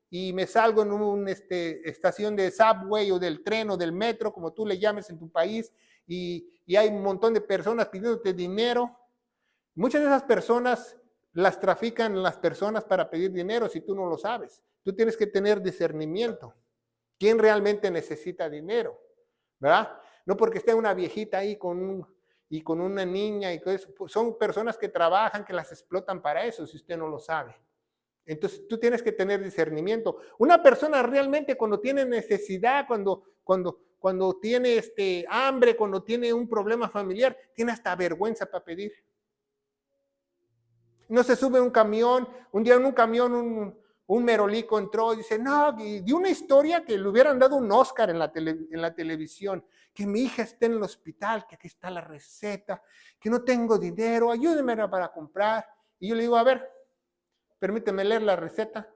y me salgo en una estación de subway o del tren o del metro, como tú le llames en tu país, y hay un montón de personas pidiéndote dinero. Muchas de esas personas las trafican las personas para pedir dinero si tú no lo sabes. Tú tienes que tener discernimiento. ¿Quién realmente necesita dinero? ¿Verdad? No porque esté una viejita ahí con una niña y eso. Son personas que trabajan, que las explotan para eso, si usted no lo sabe. Entonces tú tienes que tener discernimiento. Una persona realmente cuando tiene necesidad, cuando tiene hambre, cuando tiene un problema familiar, tiene hasta vergüenza para pedir. No se sube un camión, un día en un camión un merolico entró y dice, no, y dio una historia que le hubieran dado un Oscar en la televisión, que mi hija esté en el hospital, que aquí está la receta, que no tengo dinero, ayúdeme para comprar. Y yo le digo, a ver, permíteme leer la receta.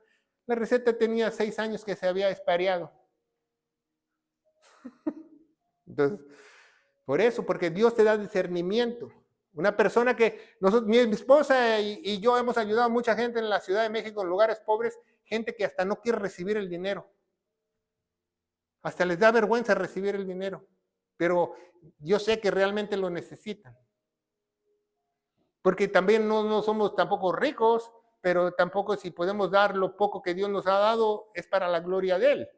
La receta tenía 6 años que se había expiado. Entonces, por eso, porque Dios te da discernimiento. Una persona que mi esposa y yo hemos ayudado a mucha gente en la Ciudad de México, en lugares pobres, gente que hasta no quiere recibir el dinero. Hasta les da vergüenza recibir el dinero. Pero yo sé que realmente lo necesitan. Porque también no somos tampoco ricos, pero tampoco si podemos dar lo poco que Dios nos ha dado, es para la gloria de Él.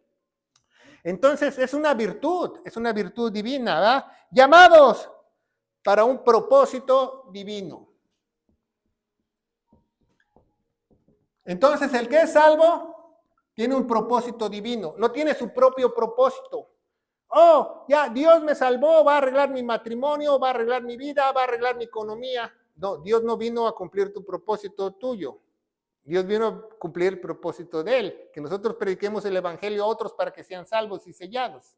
Entonces es una virtud divina, ¿verdad? Llamados para un propósito divino. Entonces, el que es salvo tiene un propósito divino, no tiene su propio propósito. Oh, ya, Dios me salvó, va a arreglar mi matrimonio, va a arreglar mi vida, va a arreglar mi economía. No, Dios no vino a cumplir tu propósito tuyo. Dios vino a cumplir el propósito de Él, que nosotros prediquemos el evangelio a otros para que sean salvos y sellados.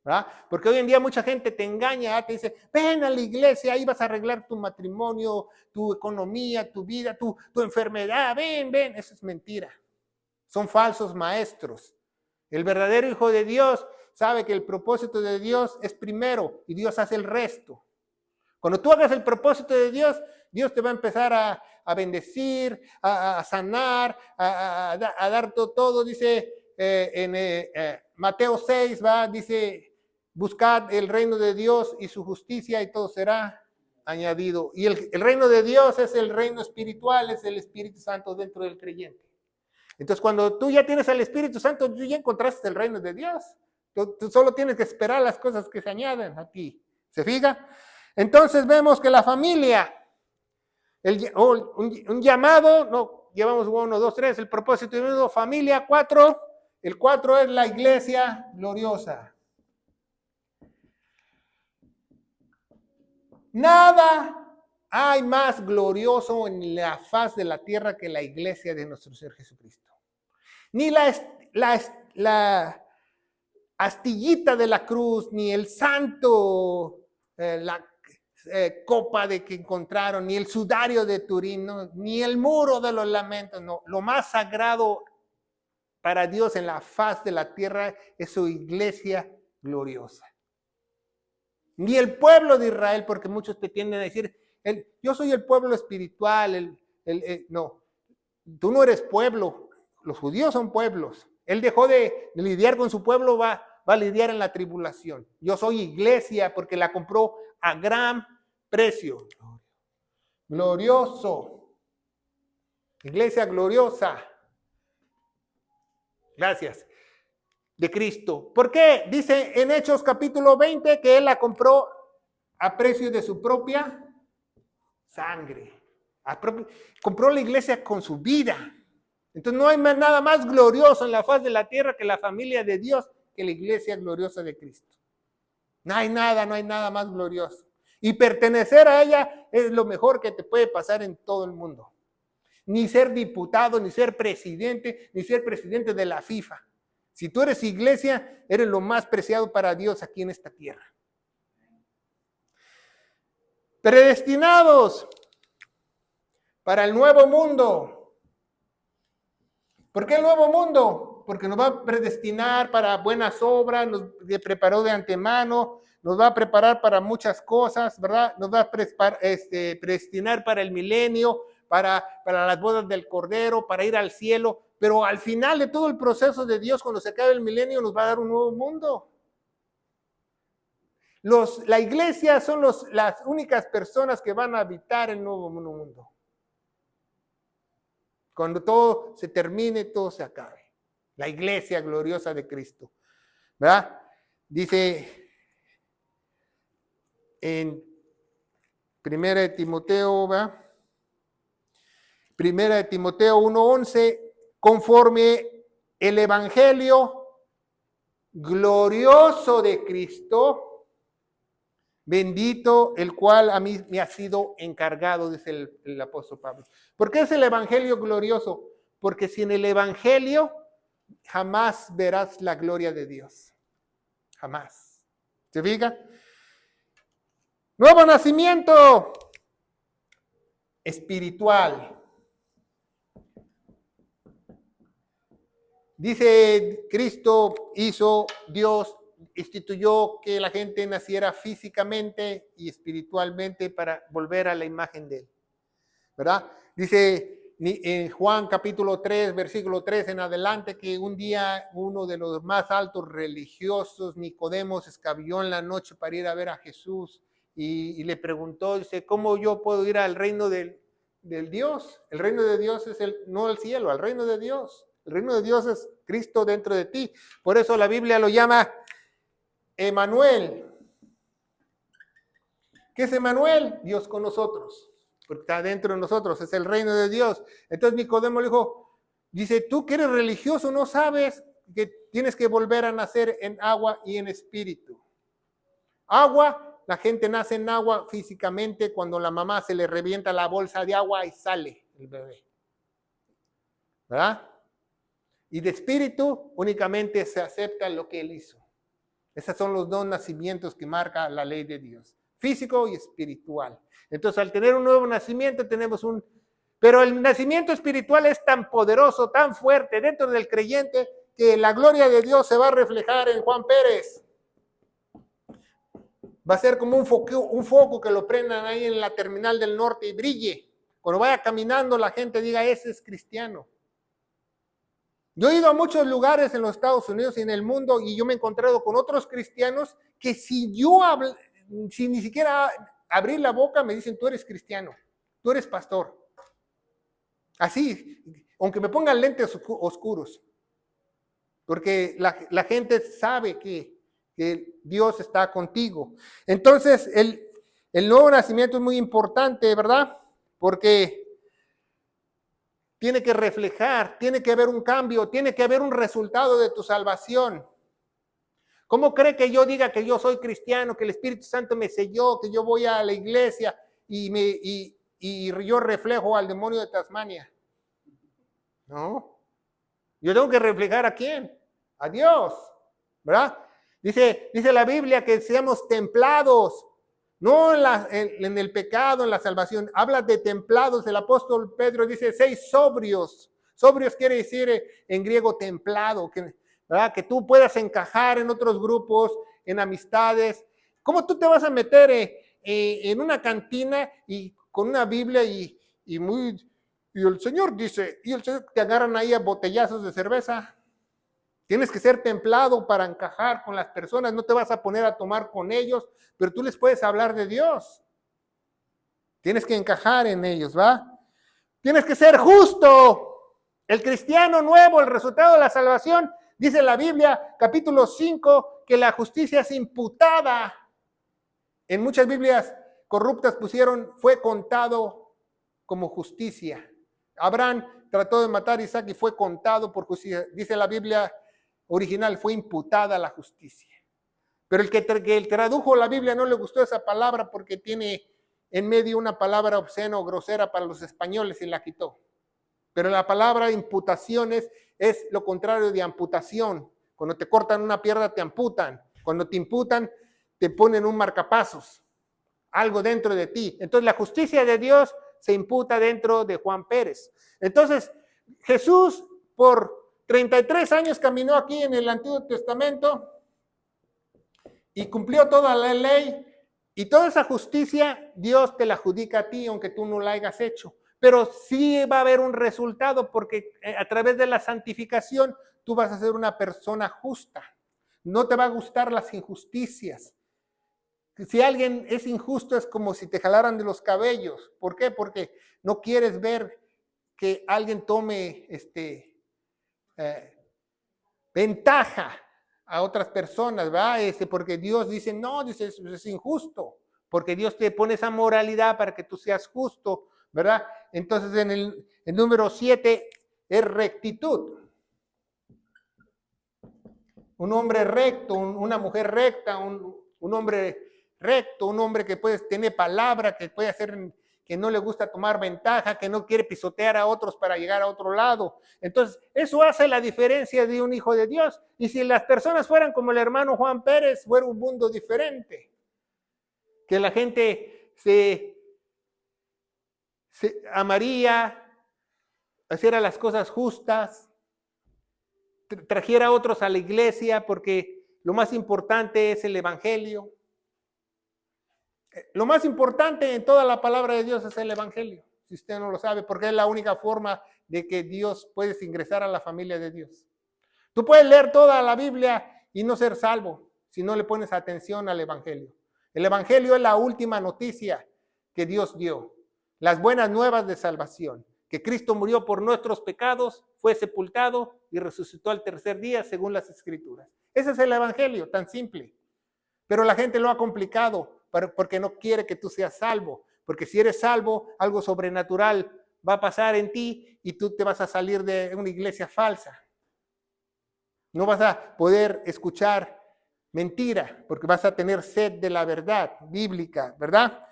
¿Verdad? Porque hoy en día mucha gente te engaña, te dice, ven a la iglesia, ahí vas a arreglar tu matrimonio, tu economía, tu vida, tu enfermedad, ven. Eso es mentira. Son falsos maestros. El verdadero hijo de Dios sabe que el propósito de Dios es primero y Dios hace el resto. Cuando tú hagas el propósito de Dios, Dios te va a empezar a bendecir, a sanar, a dar todo. Dice en Mateo 6, dice, buscad el reino de Dios y su justicia y todo será añadido. Y el reino de Dios es el reino espiritual, es el Espíritu Santo dentro del creyente. Entonces, cuando tú ya tienes al Espíritu Santo, tú ya encontraste el reino de Dios. Tú solo tienes que esperar las cosas que se añaden a ti. ¿Se fija? Entonces vemos que la familia, un llamado, no, llevamos 1, 2, 3, el propósito de una familia, 4, el 4 es la iglesia gloriosa. Nada hay más glorioso en la faz de la tierra que la iglesia de nuestro Señor Jesucristo. Ni la astillita de la cruz, ni el santo, la copa de que encontraron, ni el sudario de Turín, no, ni el muro de los lamentos, no. Lo más sagrado para Dios en la faz de la tierra es su iglesia gloriosa. Ni el pueblo de Israel, porque muchos te tienden a decir, yo soy el pueblo espiritual, no, tú no eres pueblo, los judíos son pueblos. Él dejó de lidiar con su pueblo, va a lidiar en la tribulación. Yo soy iglesia porque la compró a gran precio. Glorioso. Iglesia gloriosa. Gracias. De Cristo. ¿Por qué? Dice en Hechos capítulo 20 que Él la compró a precio de su propia sangre. Compró la iglesia con su vida. Entonces no hay nada más glorioso en la faz de la tierra que la familia de Dios, que la iglesia gloriosa de Cristo. No hay nada más glorioso. Y pertenecer a ella es lo mejor que te puede pasar en todo el mundo. Ni ser diputado, ni ser presidente de la FIFA. Si tú eres iglesia, eres lo más preciado para Dios aquí en esta tierra. Predestinados para el nuevo mundo. ¿Por qué el nuevo mundo? Porque nos va a predestinar para buenas obras, nos preparó de antemano, nos va a preparar para muchas cosas, ¿verdad? Nos va a predestinar para el milenio, para las bodas del Cordero, para ir al cielo. Pero al final de todo el proceso de Dios, cuando se acabe el milenio, nos va a dar un nuevo mundo. La iglesia son las únicas personas que van a habitar el nuevo mundo. Cuando todo se termine, todo se acabe. La iglesia gloriosa de Cristo. ¿Verdad? Dice en 1 Timoteo, ¿verdad? 1 Timoteo 1:11, conforme el evangelio glorioso de Cristo, bendito el cual a mí me ha sido encargado, dice el apóstol Pablo. ¿Por qué es el evangelio glorioso? Porque sin el evangelio jamás verás la gloria de Dios. Jamás. ¿Se fija? Nuevo nacimiento espiritual. Dice, Dios instituyó que la gente naciera físicamente y espiritualmente para volver a la imagen de Él. ¿Verdad? Dice en Juan capítulo 3, versículo 3 en adelante, que un día uno de los más altos religiosos, Nicodemo, se escabulló en la noche para ir a ver a Jesús y le preguntó, dice, ¿cómo yo puedo ir al reino del Dios? El reino de Dios es no el cielo, al reino de Dios. El reino de Dios es Cristo dentro de ti. Por eso la Biblia lo llama Emmanuel, ¿Qué es Emmanuel? Dios con nosotros, porque está dentro de nosotros, es el reino de Dios. Entonces Nicodemo le dijo, dice, tú que eres religioso, ¿no sabes que tienes que volver a nacer en agua y en espíritu? Agua, la gente nace en agua físicamente cuando la mamá se le revienta la bolsa de agua y sale el bebé, ¿verdad? Y de espíritu únicamente se acepta lo que él hizo. Esos son los dos nacimientos que marca la ley de Dios, físico y espiritual. Entonces, al tener un nuevo nacimiento, tenemos un... Pero el nacimiento espiritual es tan poderoso, tan fuerte dentro del creyente, que la gloria de Dios se va a reflejar en Juan Pérez. Va a ser como un foco que lo prendan ahí en la terminal del norte y brille. Cuando vaya caminando, la gente diga, ese es cristiano. Yo he ido a muchos lugares en los Estados Unidos y en el mundo y yo me he encontrado con otros cristianos que si ni siquiera abrir la boca me dicen, tú eres cristiano, tú eres pastor. Así, aunque me pongan lentes oscuros. Porque la gente sabe que Dios está contigo. Entonces, el nuevo nacimiento es muy importante, ¿verdad? Porque tiene que reflejar, tiene que haber un cambio, tiene que haber un resultado de tu salvación. ¿Cómo cree que yo diga que yo soy cristiano, que el Espíritu Santo me selló, que yo voy a la iglesia y yo reflejo al demonio de Tasmania? No. Yo tengo que reflejar ¿a quién? A Dios, ¿verdad? Dice la Biblia que seamos templados, no en el pecado, en la salvación. Habla de templados. El apóstol Pedro dice, seis sobrios. Sobrios quiere decir en griego templado, ¿verdad? Que tú puedas encajar en otros grupos, en amistades. ¿Cómo tú te vas a meter en una cantina y con una Biblia y el Señor dice, y el Señor te agarran ahí a botellazos de cerveza? Tienes que ser templado para encajar con las personas, no te vas a poner a tomar con ellos, pero tú les puedes hablar de Dios. Tienes que encajar en ellos, ¿va? Tienes que ser justo. El cristiano nuevo, el resultado de la salvación, dice la Biblia, capítulo 5, que la justicia es imputada. En muchas Biblias corruptas pusieron, fue contado como justicia. Abraham trató de matar a Isaac y fue contado por justicia. Dice la Biblia original, fue imputada la justicia. Pero el que tradujo la Biblia no le gustó esa palabra porque tiene en medio una palabra obscena o grosera para los españoles y la quitó. Pero la palabra imputaciones es lo contrario de amputación. Cuando te cortan una pierna te amputan. Cuando te imputan te ponen un marcapasos, algo dentro de ti. Entonces la justicia de Dios se imputa dentro de Juan Pérez. Entonces Jesús por 33 años caminó aquí en el Antiguo Testamento y cumplió toda la ley y toda esa justicia Dios te la adjudica a ti aunque tú no la hayas hecho. Pero sí va a haber un resultado porque a través de la santificación tú vas a ser una persona justa. No te va a gustar las injusticias. Si alguien es injusto es como si te jalaran de los cabellos. ¿Por qué? Porque no quieres ver que alguien tome ventaja a otras personas, ¿verdad? Porque Dios dice, no, dice, es injusto, porque Dios te pone esa moralidad para que tú seas justo, ¿verdad? Entonces en el número 7 es rectitud. Un hombre recto, una mujer recta, un hombre recto, un hombre que puede tener palabra, que puede hacer, que no le gusta tomar ventaja, que no quiere pisotear a otros para llegar a otro lado. Entonces, eso hace la diferencia de un hijo de Dios. Y si las personas fueran como el hermano Juan Pérez, fuera un mundo diferente. Que la gente se amaría, hiciera las cosas justas, trajera a otros a la iglesia, porque lo más importante es el evangelio. Lo más importante en toda la palabra de Dios es el evangelio, si usted no lo sabe, porque es la única forma de que Dios puedes ingresar a la familia de Dios. Tú puedes leer toda la Biblia y no ser salvo si no le pones atención al evangelio. El evangelio es la última noticia que Dios dio, las buenas nuevas de salvación, que Cristo murió por nuestros pecados, fue sepultado y resucitó al tercer día según las Escrituras. Ese es el evangelio, tan simple. Pero la gente lo ha complicado. porque no quiere que tú seas salvo. Porque si eres salvo, algo sobrenatural va a pasar en ti y tú te vas a salir de una iglesia falsa. No vas a poder escuchar mentira, porque vas a tener sed de la verdad bíblica, ¿verdad?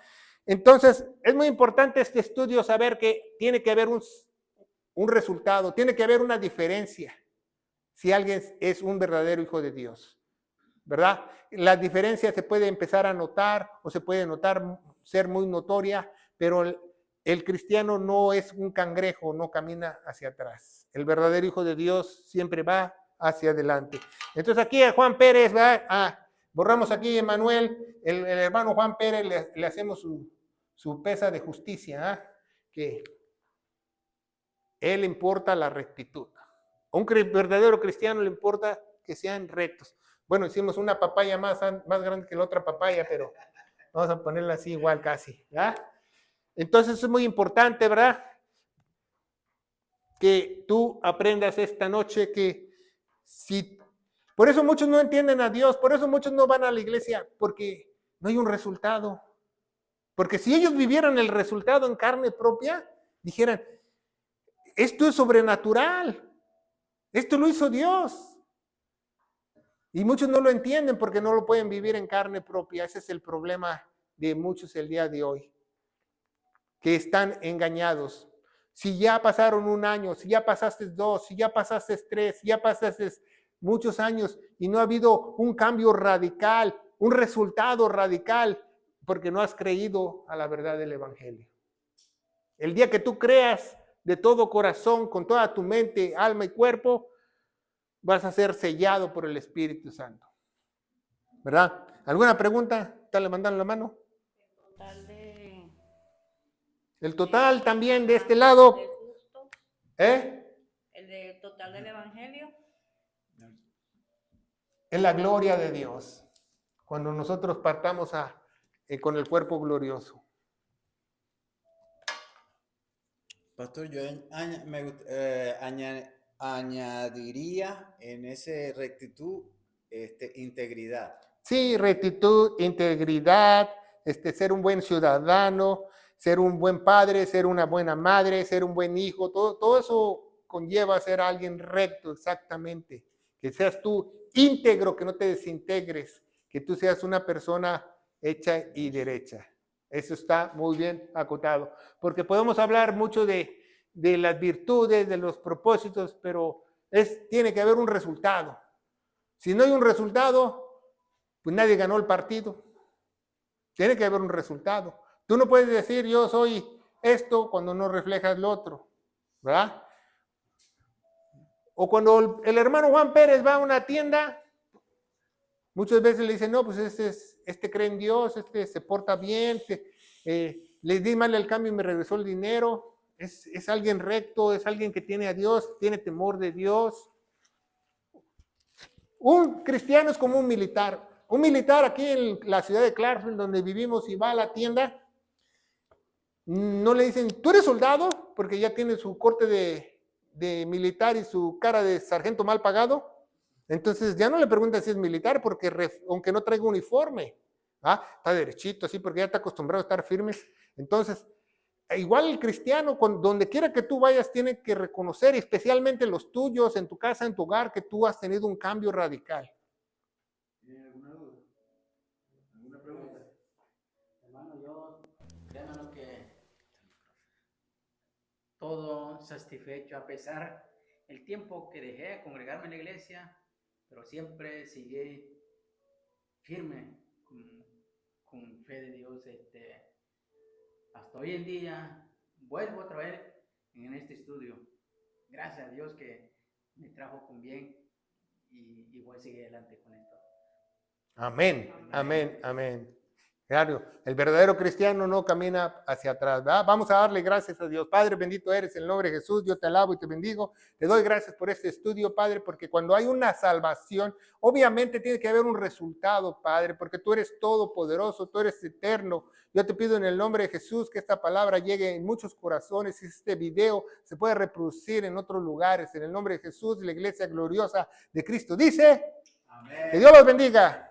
Entonces, es muy importante este estudio saber que tiene que haber un resultado, tiene que haber una diferencia si alguien es un verdadero hijo de Dios, ¿verdad? La diferencia se puede empezar a notar o se puede notar, ser muy notoria, pero el cristiano no es un cangrejo, no camina hacia atrás. El verdadero hijo de Dios siempre va hacia adelante. Entonces aquí a Juan Pérez, borramos aquí Emanuel, el hermano Juan Pérez le hacemos su pesa de justicia, que él importa la rectitud. A un verdadero cristiano le importa que sean rectos. Bueno, hicimos una papaya más grande que la otra papaya, pero vamos a ponerla así igual casi, ¿ya? Entonces es muy importante, ¿verdad? Que tú aprendas esta noche que si... Por eso muchos no entienden a Dios, por eso muchos no van a la iglesia, porque no hay un resultado. Porque si ellos vivieran el resultado en carne propia, dijeran, esto es sobrenatural, esto lo hizo Dios. Y muchos no lo entienden porque no lo pueden vivir en carne propia. Ese es el problema de muchos el día de hoy, que están engañados. Si ya pasaron un año, si ya pasaste 2, si ya pasaste 3, si ya pasaste muchos años y no ha habido un cambio radical, un resultado radical, porque no has creído a la verdad del evangelio. El día que tú creas de todo corazón, con toda tu mente, alma y cuerpo, vas a ser sellado por el Espíritu Santo. ¿Verdad? ¿Alguna pregunta? ¿Está levantando la mano? El total también de este lado. El de total del evangelio. Es la gloria de Dios. Cuando nosotros partamos con el cuerpo glorioso. Pastor, yo añadiría en ese rectitud integridad. Sí, rectitud, integridad, ser un buen ciudadano, ser un buen padre, ser una buena madre, ser un buen hijo, todo eso conlleva ser alguien recto, exactamente. Que seas tú íntegro, que no te desintegres, que tú seas una persona hecha y derecha. Eso está muy bien acotado, porque podemos hablar mucho de las virtudes, de los propósitos, pero tiene que haber un resultado. Si no hay un resultado, pues nadie ganó el partido. Tiene que haber un resultado. Tú no puedes decir yo soy esto cuando no reflejas lo otro, ¿verdad? O cuando el hermano Juan Pérez va a una tienda, muchas veces le dicen, no, pues este cree en Dios, se porta bien, le di mal el cambio y me regresó el dinero. Es alguien recto, es alguien que tiene a Dios, tiene temor de Dios. Un cristiano es como un militar. Un militar aquí en la ciudad de Clarksville, donde vivimos, y va a la tienda, no le dicen, ¿tú eres soldado? Porque ya tiene su corte de militar y su cara de sargento mal pagado. Entonces ya no le preguntan si es militar, porque aunque no traiga uniforme, está derechito así, porque ya está acostumbrado a estar firmes. Entonces, igual el cristiano, donde quiera que tú vayas, tiene que reconocer, especialmente los tuyos, en tu casa, en tu hogar, que tú has tenido un cambio radical. ¿Tiene alguna duda? ¿Alguna pregunta? Hermano, yo créanme lo que todo satisfecho, a pesar el tiempo que dejé de congregarme en la iglesia, pero siempre seguí firme con fe de Dios. Hasta hoy en día vuelvo otra vez en este estudio. Gracias a Dios que me trajo con bien y voy a seguir adelante con esto. Amén, amén, amén. Claro, el verdadero cristiano no camina hacia atrás, ¿verdad? Vamos a darle gracias a Dios. Padre, bendito eres en el nombre de Jesús. Yo te alabo y te bendigo. Te doy gracias por este estudio, Padre, porque cuando hay una salvación, obviamente tiene que haber un resultado, Padre, porque tú eres todopoderoso, tú eres eterno. Yo te pido en el nombre de Jesús que esta palabra llegue en muchos corazones y este video se pueda reproducir en otros lugares. En el nombre de Jesús, la iglesia gloriosa de Cristo dice, amén. Que Dios los bendiga.